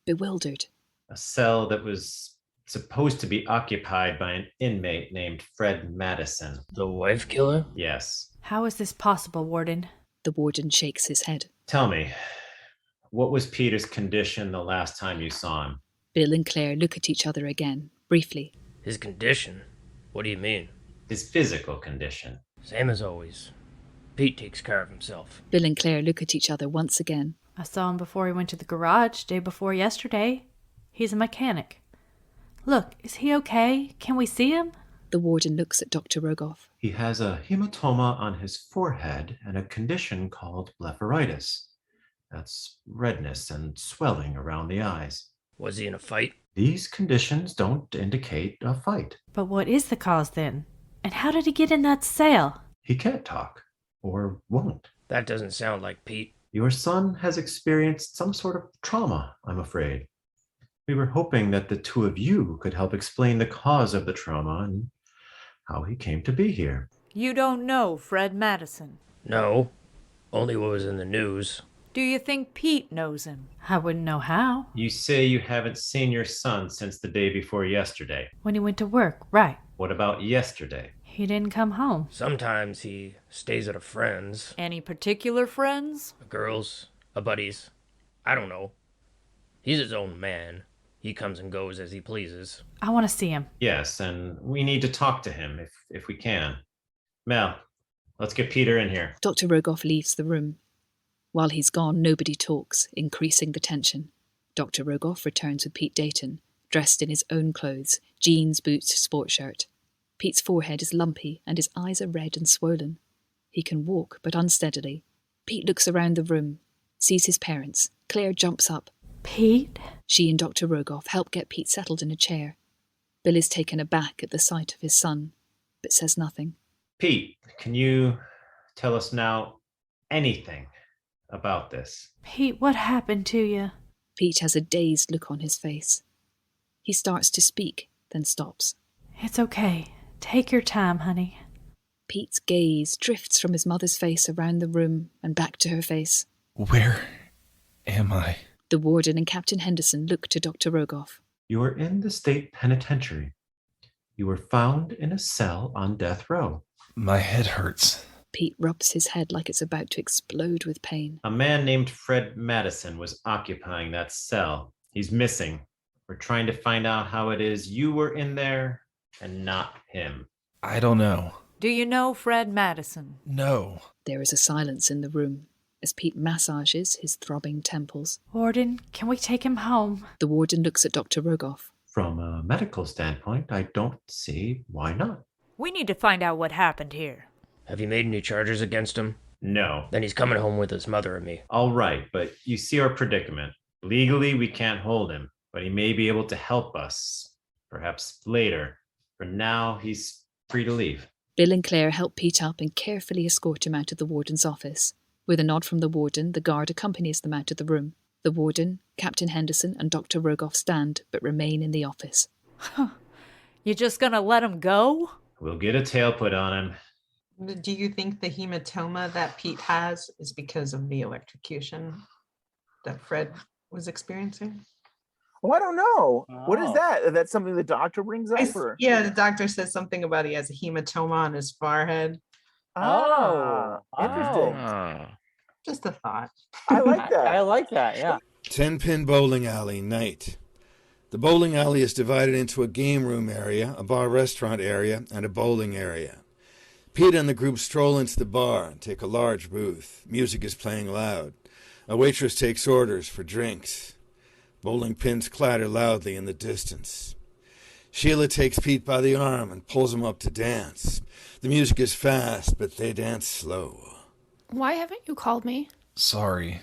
bewildered. A cell that was supposed to be occupied by an inmate named Fred Madison. The wife killer? Yes. How is this possible, Warden? The warden shakes his head. Tell me, what was Peter's condition the last time you saw him? Bill and Claire look at each other again, briefly. His condition? What do you mean? His physical condition. Same as always. Pete takes care of himself. Bill and Claire look at each other once again. I saw him before he went to the garage, day before yesterday. He's a mechanic. Look, is he okay? Can we see him? The warden looks at Dr. Rogoff. He has a hematoma on his forehead and a condition called blepharitis. That's redness and swelling around the eyes. Was he in a fight? These conditions don't indicate a fight. But what is the cause then? And how did he get in that cell? He can't talk, or won't. That doesn't sound like Pete. Your son has experienced some sort of trauma, I'm afraid. We were hoping that the two of you could help explain the cause of the trauma and how he came to be here. You don't know Fred Madison? No, only what was in the news. Do you think Pete knows him? I wouldn't know how. You say you haven't seen your son since the day before yesterday. When he went to work, right. What about yesterday? He didn't come home. Sometimes he stays at a friend's. Any particular friends? A girl's, a buddy's. I don't know. He's his own man. He comes and goes as he pleases. I want to see him. Yes, and we need to talk to him if we can. Mel, let's get Peter in here. Dr. Rogoff leaves the room. While he's gone, nobody talks, increasing the tension. Dr. Rogoff returns with Pete Dayton, dressed in his own clothes, jeans, boots, sports shirt. Pete's forehead is lumpy and his eyes are red and swollen. He can walk, but unsteadily. Pete looks around the room, sees his parents. Claire jumps up. Pete? She and Dr. Rogoff help get Pete settled in a chair. Bill is taken aback at the sight of his son, but says nothing. Pete, can you tell us now anything about this? Pete, what happened to you? Pete has a dazed look on his face. He starts to speak, then stops. It's okay. Take your time, honey. Pete's gaze drifts from his mother's face around the room and back to her face. Where am I? The warden and Captain Henderson look to Dr. Rogoff. You are in the state penitentiary. You were found in a cell on death row. My head hurts. Pete rubs his head like it's about to explode with pain. A man named Fred Madison was occupying that cell. He's missing. We're trying to find out how it is you were in there and not him. I don't know. Do you know Fred Madison? No. There is a silence in the room as Pete massages his throbbing temples. Warden, can we take him home? The warden looks at Dr. Rogoff. From a medical standpoint, I don't see why not. We need to find out what happened here. Have you made any charges against him? No. Then he's coming home with his mother and me. All right, but you see our predicament. Legally, we can't hold him, but he may be able to help us. Perhaps later. For now, he's free to leave. Bill and Claire help Pete up and carefully escort him out of the warden's office. With a nod from the warden, the guard accompanies them out of the room. The warden, Captain Henderson, and Dr. Rogoff stand, but remain in the office. You just gonna let him go? We'll get a tail put on him. Do you think the hematoma that Pete has is because of the electrocution that Fred was experiencing? Oh, I don't know. What is that? That's something the doctor brings up? Yeah, the doctor says something about he has a hematoma on his forehead. Oh, interesting. Just a thought. I like that. I like that, yeah. 10-pin bowling alley, night. The bowling alley is divided into a game room area, a bar-restaurant area, and a bowling area. Pete and the group stroll into the bar and take a large booth. Music is playing loud. A waitress takes orders for drinks. Bowling pins clatter loudly in the distance. Sheila takes Pete by the arm and pulls him up to dance. The music is fast, but they dance slow. Why haven't you called me? Sorry.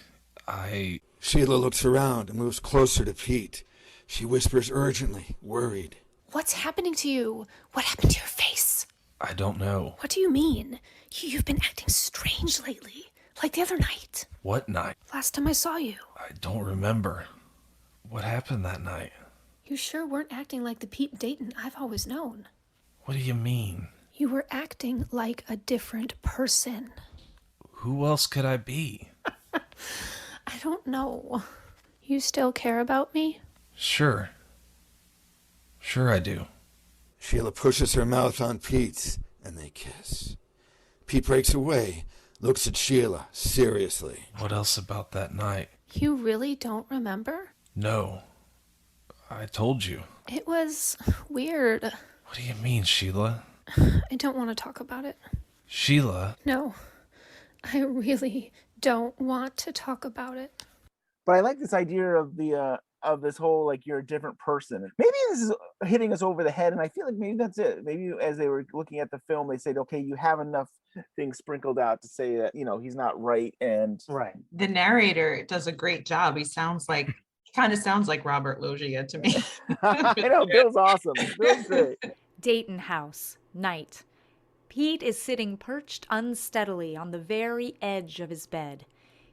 Sheila looks around and moves closer to Pete. She whispers urgently, worried. What's happening to you? What happened to your face? I don't know. What do you mean? You've been acting strange lately. Like the other night. What night? Last time I saw you. I don't remember. What happened that night? You sure weren't acting like the Pete Dayton I've always known. What do you mean? You were acting like a different person. Who else could I be? I don't know. You still care about me? Sure. Sure I do. Sheila pushes her mouth on Pete's, and they kiss. Pete breaks away, looks at Sheila seriously. What else about that night? You really don't remember? No. I told you. It was weird. What do you mean, Sheila? I don't want to talk about it. Sheila? No. I really don't want to talk about it. But I like this idea of the of this whole, like, you're a different person. Maybe this is hitting us over the head, and I feel like maybe that's it. Maybe as they were looking at the film, they said, okay, you have enough things sprinkled out to say that, you know, he's not right. And right. The narrator does a great job. He kind of sounds like Robert Loggia to me. I know, Bill's awesome. Bill's great. Dayton House, night. Pete is sitting perched unsteadily on the very edge of his bed.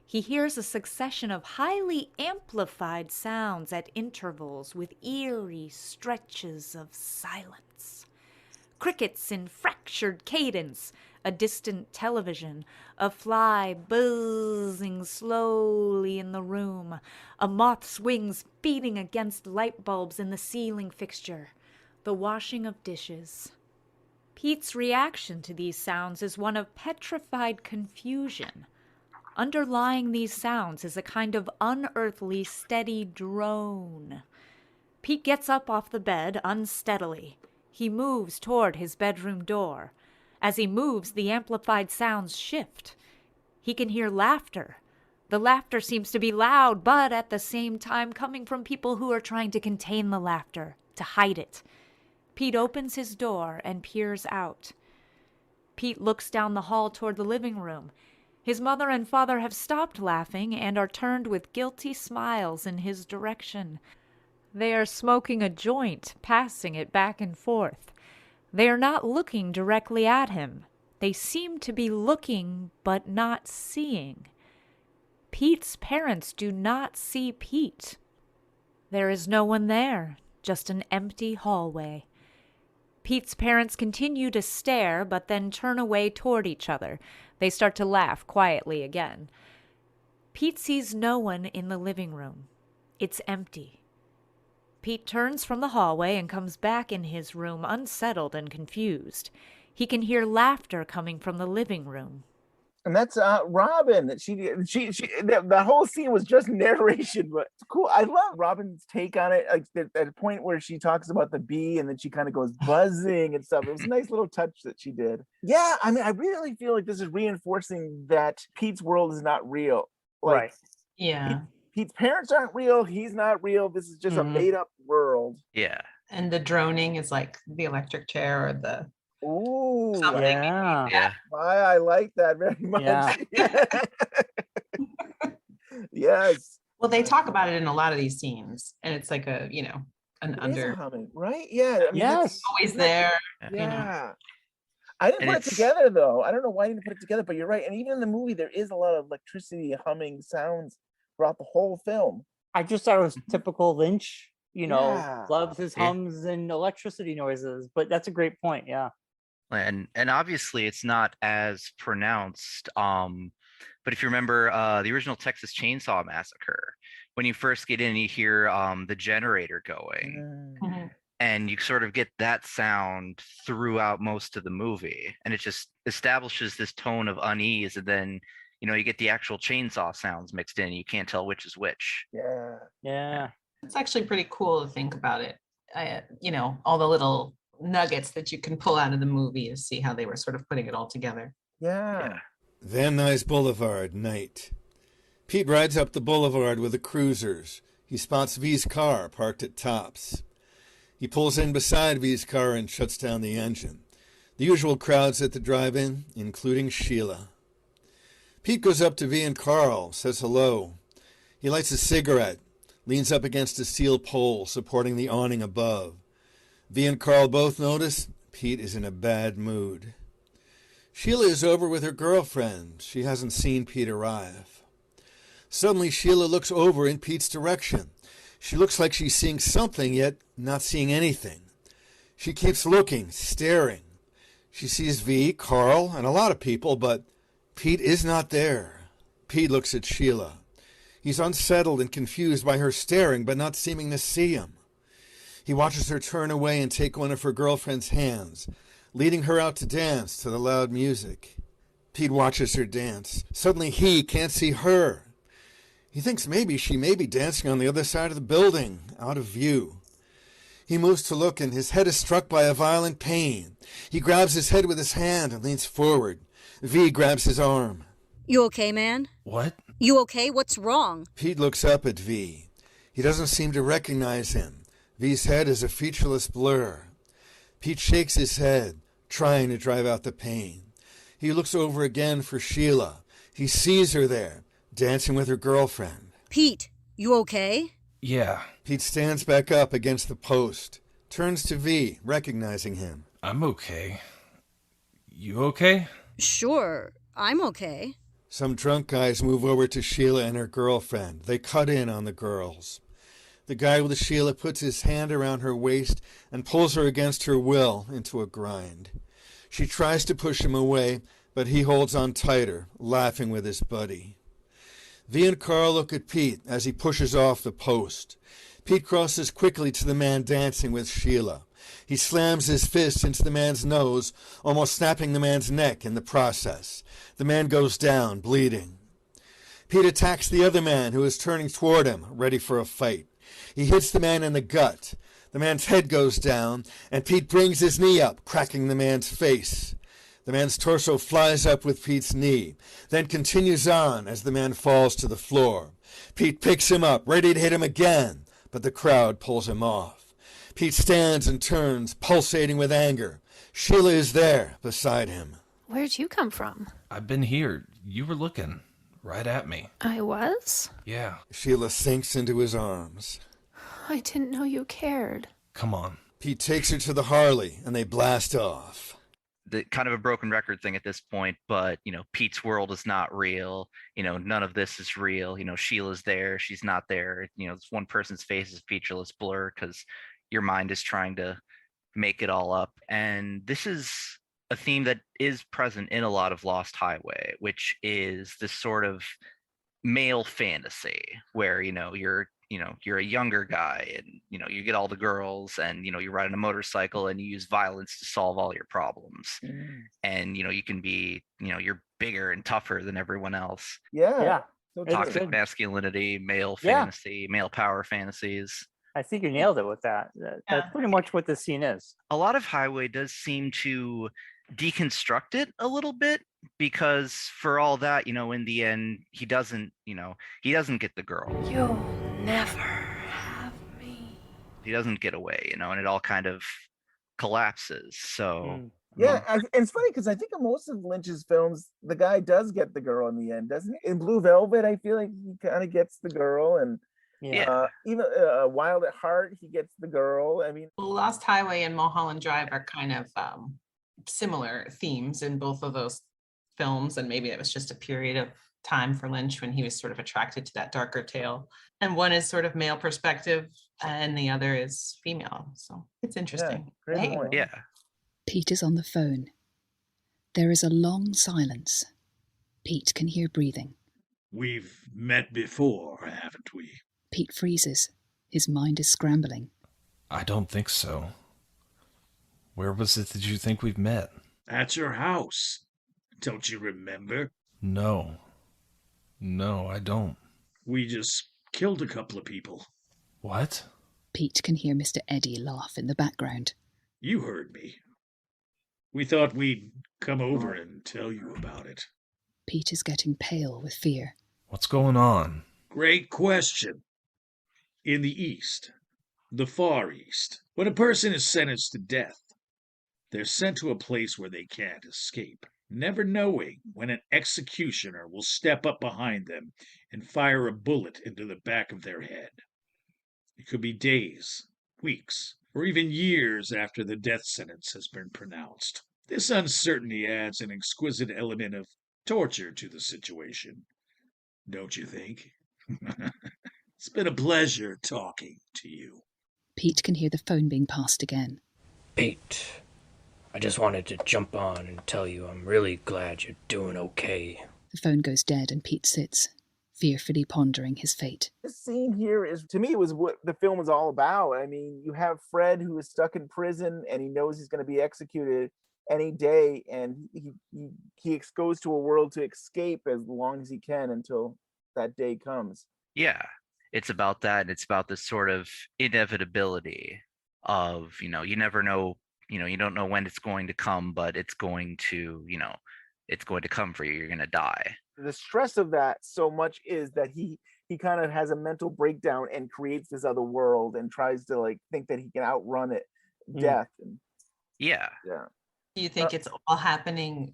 He hears a succession of highly amplified sounds at intervals with eerie stretches of silence. Crickets in fractured cadence, a distant television, a fly buzzing slowly in the room, a moth's wings beating against light bulbs in the ceiling fixture, the washing of dishes. Pete's reaction to these sounds is one of petrified confusion. Underlying these sounds is a kind of unearthly, steady drone. Pete gets up off the bed unsteadily. He moves toward his bedroom door. As he moves, the amplified sounds shift. He can hear laughter. The laughter seems to be loud, but at the same time coming from people who are trying to contain the laughter, to hide it. Pete opens his door and peers out. Pete looks down the hall toward the living room. His mother and father have stopped laughing and are turned with guilty smiles in his direction. They are smoking a joint, passing it back and forth. They are not looking directly at him. They seem to be looking but not seeing. Pete's parents do not see Pete. There is no one there, just an empty hallway. Pete's parents continue to stare, but then turn away toward each other. They start to laugh quietly again. Pete sees no one in the living room. It's empty. Pete turns from the hallway and comes back in his room unsettled and confused. He can hear laughter coming from the living room, And that's Robyn. The whole scene was just narration, but it's cool. I love Robyn's take on it. Like at a point where she talks about the bee and then she kind of goes buzzing and stuff. It was a nice little touch that she did. Yeah, I mean, I really feel like this is reinforcing that Pete's world is not real. Like, right. Yeah. Pete's parents aren't real. He's not real. This is just a made up world. Yeah. And the droning is like the electric chair or the something. Yeah. I like that very much. Yeah. Yes. Well, they talk about it in a lot of these scenes, and it's like an under humming, right? Yeah. I mean, yes, always there. Yeah. I didn't put it together though. I don't know why I didn't put it together, but you're right. And even in the movie, there is a lot of electricity humming sounds throughout the whole film. I just thought it was typical Lynch, loves his hums and electricity noises, but that's a great point. Yeah. And obviously it's not as pronounced. But if you remember the original Texas Chainsaw Massacre, when you first get in, you hear the generator going. And you sort of get that sound throughout most of the movie. And it just establishes this tone of unease. And then, you get the actual chainsaw sounds mixed in. You can't tell which is which. Yeah. Yeah. It's actually pretty cool to think about it. All the little nuggets that you can pull out of the movie to see how they were sort of putting it all together. Yeah. Van Nuys Boulevard, night. Pete rides up the boulevard with the cruisers. He spots V's car parked at Tops. He pulls in beside V's car and shuts down the engine. The usual crowds at the drive-in, including Sheila. Pete goes up to V and Carl, says hello. He lights a cigarette, leans up against a steel pole supporting the awning above. V and Carl both notice Pete is in a bad mood. Sheila is over with her girlfriend. She hasn't seen Pete arrive. Suddenly, Sheila looks over in Pete's direction. She looks like she's seeing something, yet not seeing anything. She keeps looking, staring. She sees V, Carl, and a lot of people, but Pete is not there. Pete looks at Sheila. He's unsettled and confused by her staring, but not seeming to see him. He watches her turn away and take one of her girlfriend's hands, leading her out to dance to the loud music. Pete watches her dance. Suddenly he can't see her. He thinks maybe she may be dancing on the other side of the building, out of view. He moves to look, and his head is struck by a violent pain. He grabs his head with his hand and leans forward. V grabs his arm. You okay, man? What? You okay? What's wrong? Pete looks up at V. He doesn't seem to recognize him. V's head is a featureless blur. Pete shakes his head, trying to drive out the pain. He looks over again for Sheila. He sees her there, dancing with her girlfriend. Pete, you okay? Yeah. Pete stands back up against the post, turns to V, recognizing him. I'm okay. You okay? Sure, I'm okay. Some drunk guys move over to Sheila and her girlfriend. They cut in on the girls. The guy with Sheila puts his hand around her waist and pulls her against her will into a grind. She tries to push him away, but he holds on tighter, laughing with his buddy. V and Carl look at Pete as he pushes off the post. Pete crosses quickly to the man dancing with Sheila. He slams his fist into the man's nose, almost snapping the man's neck in the process. The man goes down, bleeding. Pete attacks the other man who is turning toward him, ready for a fight. He hits the man in the gut. The man's head goes down, and Pete brings his knee up, cracking the man's face. The man's torso flies up with Pete's knee, then continues on as the man falls to the floor. Pete picks him up, ready to hit him again, but the crowd pulls him off. Pete stands and turns, pulsating with anger. Sheila is there, beside him. Where'd you come from? I've been here. You were looking right at me. I was? Yeah. Sheila sinks into his arms. I didn't know you cared. Come on. Pete takes her to the Harley, and they blast off. The kind of a broken record thing at this point, but Pete's world is not real. None of this is real. Sheila's there, she's not there. This one person's face is a featureless blur because your mind is trying to make it all up. And this is a theme that is present in a lot of Lost Highway, which is this sort of male fantasy where you're you're a younger guy and, you get all the girls and, you ride on a motorcycle and you use violence to solve all your problems. And, you can be, you're bigger and tougher than everyone else. Yeah. Toxic masculinity, male fantasy, male power fantasies. I think you nailed it with that. That's pretty much what the scene is. A lot of Highway does seem to deconstruct it a little bit, because for all that, in the end, he doesn't get the girl. You'll never have me. He doesn't get away, and it all kind of collapses. So yeah, and it's funny because I think in most of Lynch's films, the guy does get the girl in the end, doesn't he? In Blue Velvet, I feel like he kind of gets the girl, and even Wild at Heart, he gets the girl. I mean, Lost Highway and Mulholland Drive are kind of similar themes in both of those films, and maybe it was just a period of time for Lynch when he was sort of attracted to that darker tale. And one is sort of male perspective, and the other is female. So it's interesting. Yeah. Pete is on the phone. There is a long silence. Pete can hear breathing. We've met before, haven't we? Pete freezes. His mind is scrambling. I don't think so. Where was it that you think we've met? At your house. Don't you remember? No, I don't. We just killed a couple of people. What? Pete can hear Mr. Eddie laugh in the background. You heard me. We thought we'd come over and tell you about it. Pete is getting pale with fear. What's going on? Great question. In the East, the Far East, when a person is sentenced to death, they're sent to a place where they can't escape, never knowing when an executioner will step up behind them and fire a bullet into the back of their head. It could be days, weeks, or even years after the death sentence has been pronounced. This uncertainty adds an exquisite element of torture to the situation, don't you think? It's been a pleasure talking to you. Pete can hear the phone being passed again. Pete, I just wanted to jump on and tell you I'm really glad you're doing okay. The phone goes dead and Pete sits, fearfully pondering his fate. This scene here is, to me, was what the film was all about. I mean, you have Fred who is stuck in prison and he knows he's going to be executed any day, and he goes to a world to escape as long as he can until that day comes. Yeah, it's about that. It's about this sort of inevitability of, you never know, you don't know when it's going to come, but it's going to, it's going to come for you. You're going to die. The stress of that so much is that he kind of has a mental breakdown and creates this other world and tries to think that he can outrun it, death. Yeah. Do you think it's all happening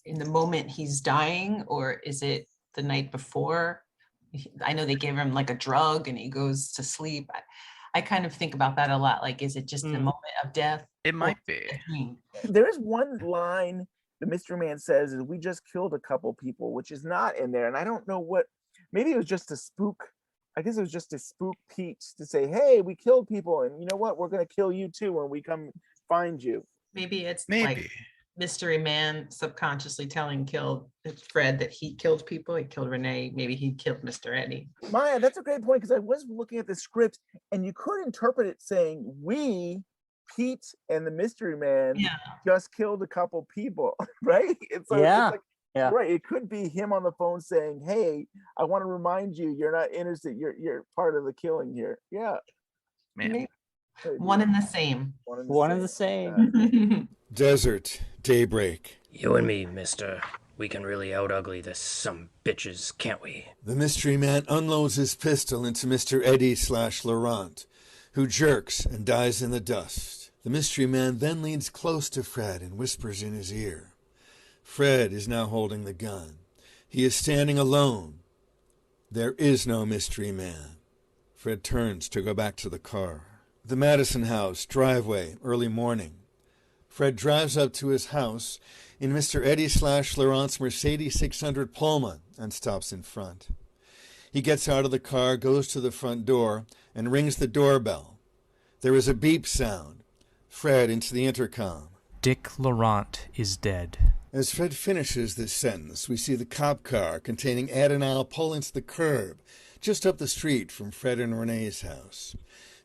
in the moment he's dying, or is it the night before? I know they gave him a drug and he goes to sleep. I kind of think about that a lot. Is it just the moment of death? It might be. There is one line the mystery man says is, "We just killed a couple people," which is not in there. And I don't know maybe it was just to spook. I guess it was just to spook Pete, to say, hey, we killed people. And you know what? We're going to kill you too when we come find you. Maybe it's mystery man subconsciously telling Fred that he killed people. He killed Renee. Maybe he killed Mr. Eddie. Maya, that's a great point, because I was looking at the script and you could interpret it saying we, Pete and the mystery man, just killed a couple people, right? Right. It could be him on the phone saying, hey, I want to remind you, you're not innocent. You're part of the killing here. Yeah. Man. One and the same. One and the same. Desert, daybreak. You and me, mister. We can really out-ugly this some bitches, can't we? The mystery man unloads his pistol into Mr. Eddie / Laurent, who jerks and dies in the dust. The mystery man then leans close to Fred and whispers in his ear. Fred is now holding the gun. He is standing alone. There is no mystery man. Fred turns to go back to the car. The Madison house, driveway, early morning. Fred drives up to his house in Mr. Eddie / Laurent's Mercedes 600 Pullman and stops in front. He gets out of the car, goes to the front door, and rings the doorbell. There is a beep sound. Fred into the intercom. Dick Laurent is dead. As Fred finishes this sentence, we see the cop car containing AdkinsAl pull into the curb just up the street from Fred and Renee's house.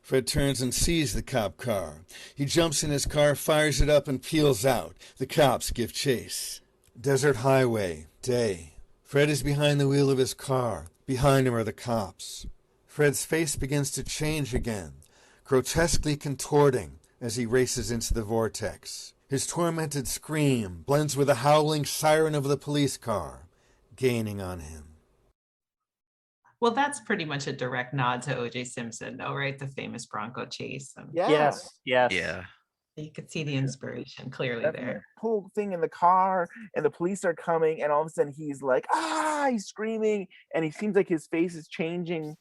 Fred turns and sees the cop car. He jumps in his car, fires it up, and peels out. The cops give chase. Desert highway, day. Fred is behind the wheel of his car. Behind him are the cops. Fred's face begins to change again, grotesquely contorting as he races into the vortex. His tormented scream blends with the howling siren of the police car, gaining on him. Well, that's pretty much a direct nod to O.J. Simpson, though, right? The famous Bronco chase. And Yes. Yeah. you could see the inspiration clearly there. Whole thing in the car, and the police are coming, and all of a sudden he's like, he's screaming, and he seems like his face is changing.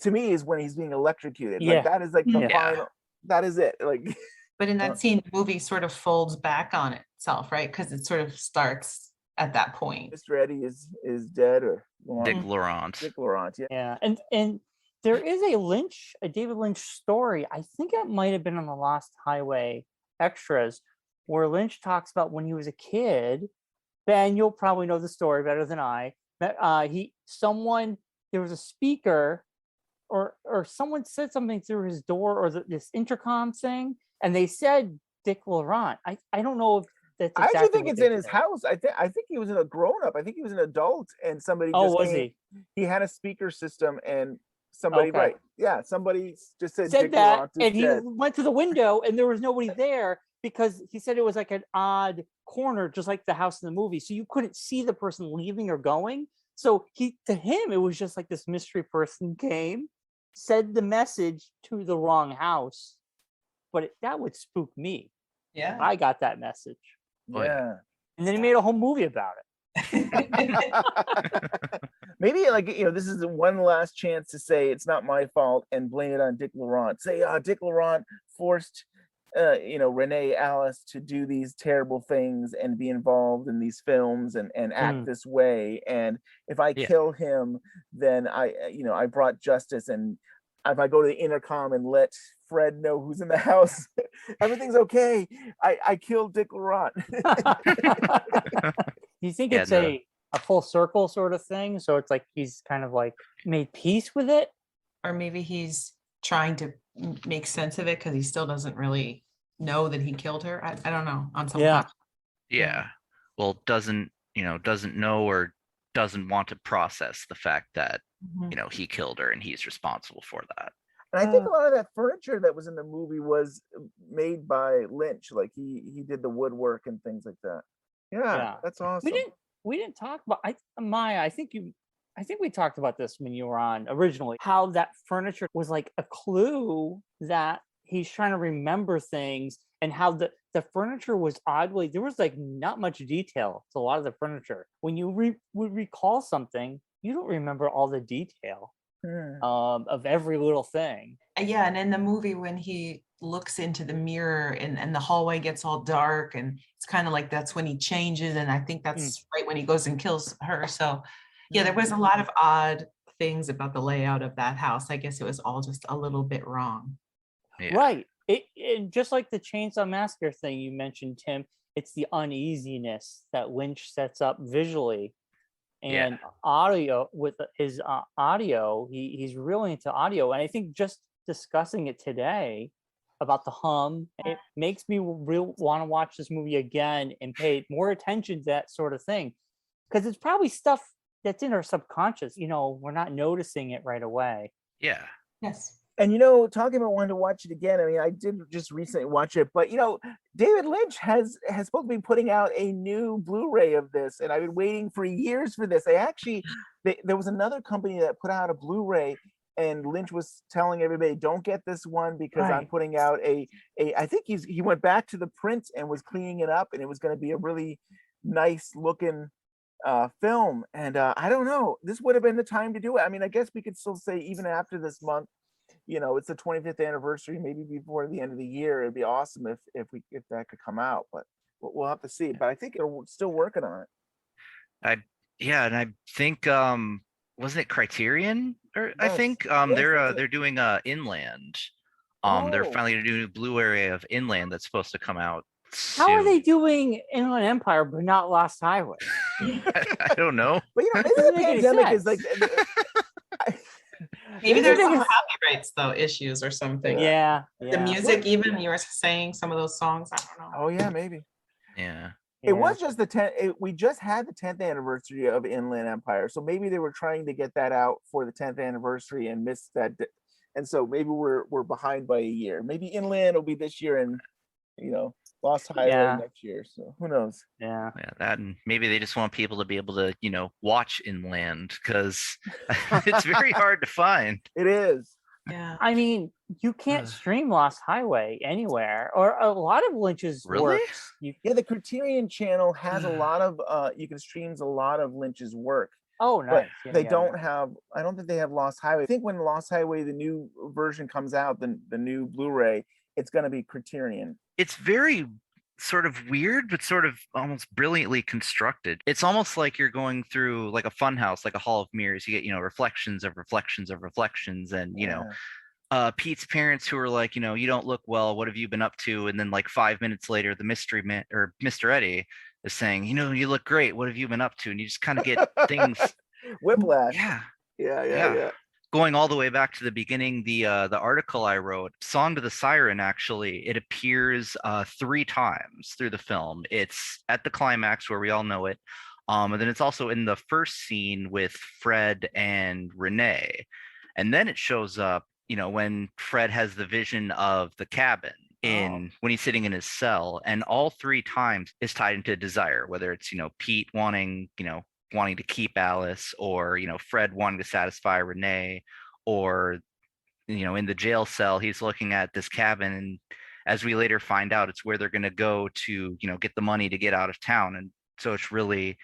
To me is when he's being electrocuted. Yeah. Like that is like the final. That is it. Like, but in that scene, the movie sort of folds back on itself, right? Because it sort of starts at that point. Mr. Eddie is dead, or Dick Laurent. Dick Laurent, yeah. Yeah, and there is a David Lynch story. I think it might have been on the Lost Highway extras, where Lynch talks about when he was a kid. Ben, you'll probably know the story better than I. There was a speaker, or someone said something through his door, or this intercom thing, and they said Dick Laurent. I don't know if that's exactly. I actually think it's in his house. I think he was a grown up. I think he was an adult, and somebody. He had a speaker system, and somebody somebody just said Dick that, Laurent and he dead. went to the window, and there was nobody there because he said it was like an odd corner, just like the house in the movie, so you couldn't see the person leaving or going. So to him, it was just like this mystery person came, said the message to the wrong house, but that would spook me. Yeah, I got that message. Yeah. And then he made a whole movie about it. Maybe this is one last chance to say it's not my fault and blame it on Dick Laurent. Say, Dick Laurent forced, Renee Alice to do these terrible things and be involved in these films and act this way. And if I kill him, then I brought justice. And if I go to the intercom and let Fred know who's in the house, everything's okay. I killed Dick Laurent. Do you think it's a full circle sort of thing? So it's like he's kind of like made peace with it? Or maybe he's trying to make sense of it because he still doesn't really know that he killed her. I don't know. On some level. Yeah. Well, doesn't know or doesn't want to process the fact that, he killed her and he's responsible for that. And I think a lot of that furniture that was in the movie was made by Lynch. Like he did the woodwork and things like that. Yeah. That's awesome. We didn't talk about Maya. I think we talked about this when you were on originally, how that furniture was like a clue that he's trying to remember things, and how the furniture was oddly, there was like not much detail to a lot of the furniture. When you would recall something, you don't remember all the detail of every little thing. Yeah, and in the movie when he looks into the mirror and the hallway gets all dark, and it's kind of like that's when he changes, and I think that's right when he goes and kills her. So yeah, there was a lot of odd things about the layout of that house. I guess it was all just a little bit wrong. Yeah. Right. It just like the Chainsaw Massacre thing you mentioned, Tim, it's the uneasiness that Lynch sets up visually. And audio, with his audio, he's really into audio. And I think just discussing it today about the hum, it makes me real want to watch this movie again and pay more attention to that sort of thing. Because it's probably stuff that's in our subconscious. We're not noticing it right away. Yeah. Yes. And talking about wanting to watch it again, I mean, I did just recently watch it, but David Lynch has supposed to be putting out a new Blu-ray of this, and I've been waiting for years for this. There was another company that put out a Blu-ray, and Lynch was telling everybody, don't get this one because I'm putting out I think he went back to the print and was cleaning it up, and it was going to be a really nice looking film. And I don't know, this would have been the time to do it. I mean, I guess we could still say even after this month, it's the 25th anniversary, maybe before the end of the year, it'd be awesome if that could come out, but we'll have to see. But I think they're still working on it. And I think wasn't it Criterion? Or I think they're doing Inland. They're finally gonna do a Blu-ray of Inland that's supposed to come out soon. How are they doing Inland Empire but not Lost Highway? I don't know. But maybe the pandemic is like Maybe there's some copyrights though, issues or something. Yeah. The music, even you were saying some of those songs. I don't know. Oh yeah, maybe. Yeah. It was just the 10th. We just had the 10th anniversary of Inland Empire, so maybe they were trying to get that out for the 10th anniversary and missed that, and so maybe we're behind by a year. Maybe Inland will be this year, and Lost Highway next year. So who knows? Yeah. That, and maybe they just want people to be able to watch Inland, because it's very hard to find. It is. Yeah. I mean, you can't stream Lost Highway anywhere, or a lot of Lynch's works. Yeah, the Criterion channel has a lot of you can streams a lot of Lynch's work. Oh, nice. But they don't have. I don't think they have Lost Highway. I think when Lost Highway, the new version comes out, the new Blu-ray, it's going to be Criterion. It's very sort of weird, but sort of almost brilliantly constructed. It's almost like you're going through like a fun house, like a hall of mirrors. You get, reflections of reflections of reflections. And, Pete's parents who are like, you don't look well. What have you been up to? And then like 5 minutes later, the mystery man or Mr. Eddie is saying, you look great. What have you been up to? And you just kind of get things. Whiplash. Yeah. Going all the way back to the beginning, the article I wrote, Song to the Siren, actually, it appears 3 times through the film. It's at the climax where we all know it. And then it's also in the first scene with Fred and Renee. And then it shows up, when Fred has the vision of the cabin when he's sitting in his cell. And all 3 times is tied into desire, whether it's, Pete wanting to keep Alice, or Fred wanting to satisfy Renee, or in the jail cell he's looking at this cabin, and as we later find out, it's where they're going to go to get the money to get out of town. And so it's really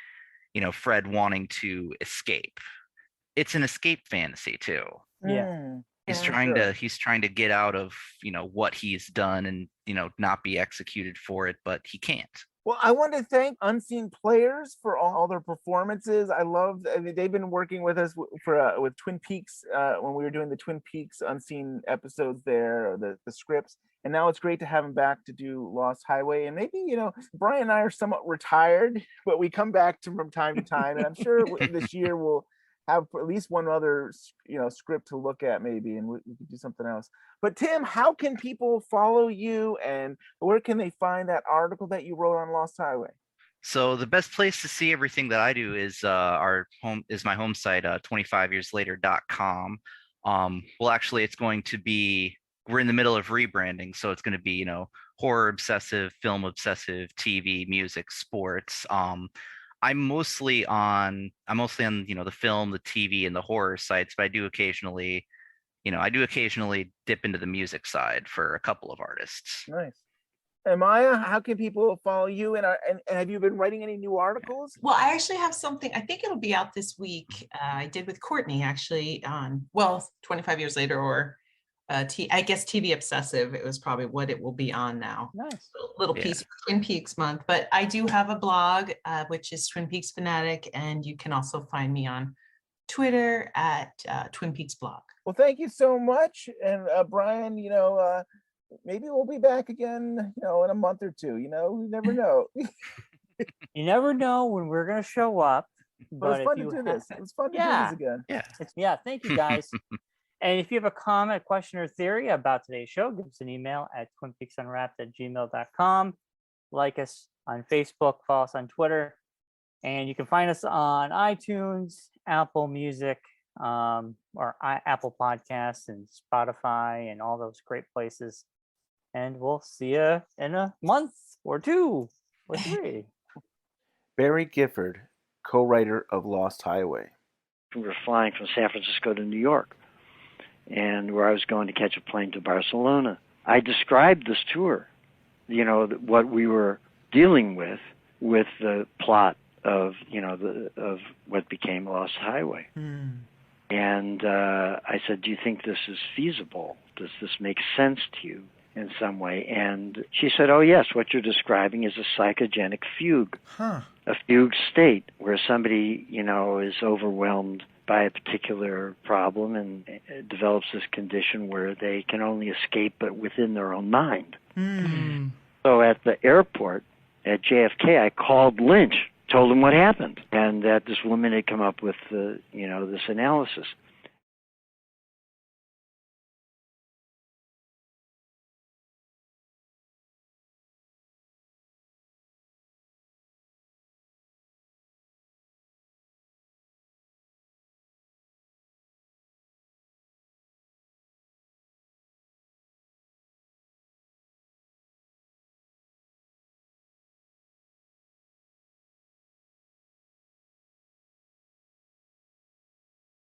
Fred wanting to escape. It's an escape fantasy too. He's trying to get out of what he's done and not be executed for it, but he can't. Well, I want to thank Unseen Players for all their performances. They've been working with us with Twin Peaks when we were doing the Twin Peaks Unseen episodes there, or the scripts. And now it's great to have them back to do Lost Highway. And maybe, Brian and I are somewhat retired, but we come back from time to time. And I'm sure this year we'll have at least one other, script to look at maybe, and we could do something else. But Tim, how can people follow you, and where can they find that article that you wrote on Lost Highway? So the best place to see everything that I do is my home site, 25yearslater.com. Well, actually, it's going to be, we're in the middle of rebranding, so it's going to be, horror obsessive, film obsessive, TV, music, sports. I'm mostly on the film, the TV, and the horror sites, but I do occasionally dip into the music side for a couple of artists. Nice. And Mya, how can people follow you? And have you been writing any new articles? Well, I actually have something. I think it'll be out this week. I did with Courtney actually on 25 Years Later, or I guess TV Obsessive. It was probably what it will be on now. Nice. Little piece of Twin Peaks month. But I do have a blog, which is Twin Peaks Fanatic, and you can also find me on Twitter at Twin Peaks Blog. Well, thank you so much. And Brian, maybe we'll be back again, in a month or two. We never know. You never know when we're going to show up. But it's fun to do this. It's fun to do this again. Yeah. Thank you, guys. And if you have a comment, question, or theory about today's show, give us an email at twinpeaksunwrapped@gmail.com. Like us on Facebook, follow us on Twitter, and you can find us on iTunes, Apple Music, or Apple Podcasts, and Spotify, and all those great places. And we'll see you in a month or 2 or 3. Barry Gifford, co-writer of Lost Highway. We were flying from San Francisco to New York, and where I was going to catch a plane to Barcelona. I described this tour, what we were dealing with the plot of, of what became Lost Highway. And I said, do you think this is feasible? Does this make sense to you in some way? And she said, oh, yes, what you're describing is a psychogenic fugue, a fugue state where somebody, is overwhelmed by a particular problem and develops this condition where they can only escape but within their own mind. So at the airport at JFK, I called Lynch, told him what happened, and that this woman had come up with this analysis.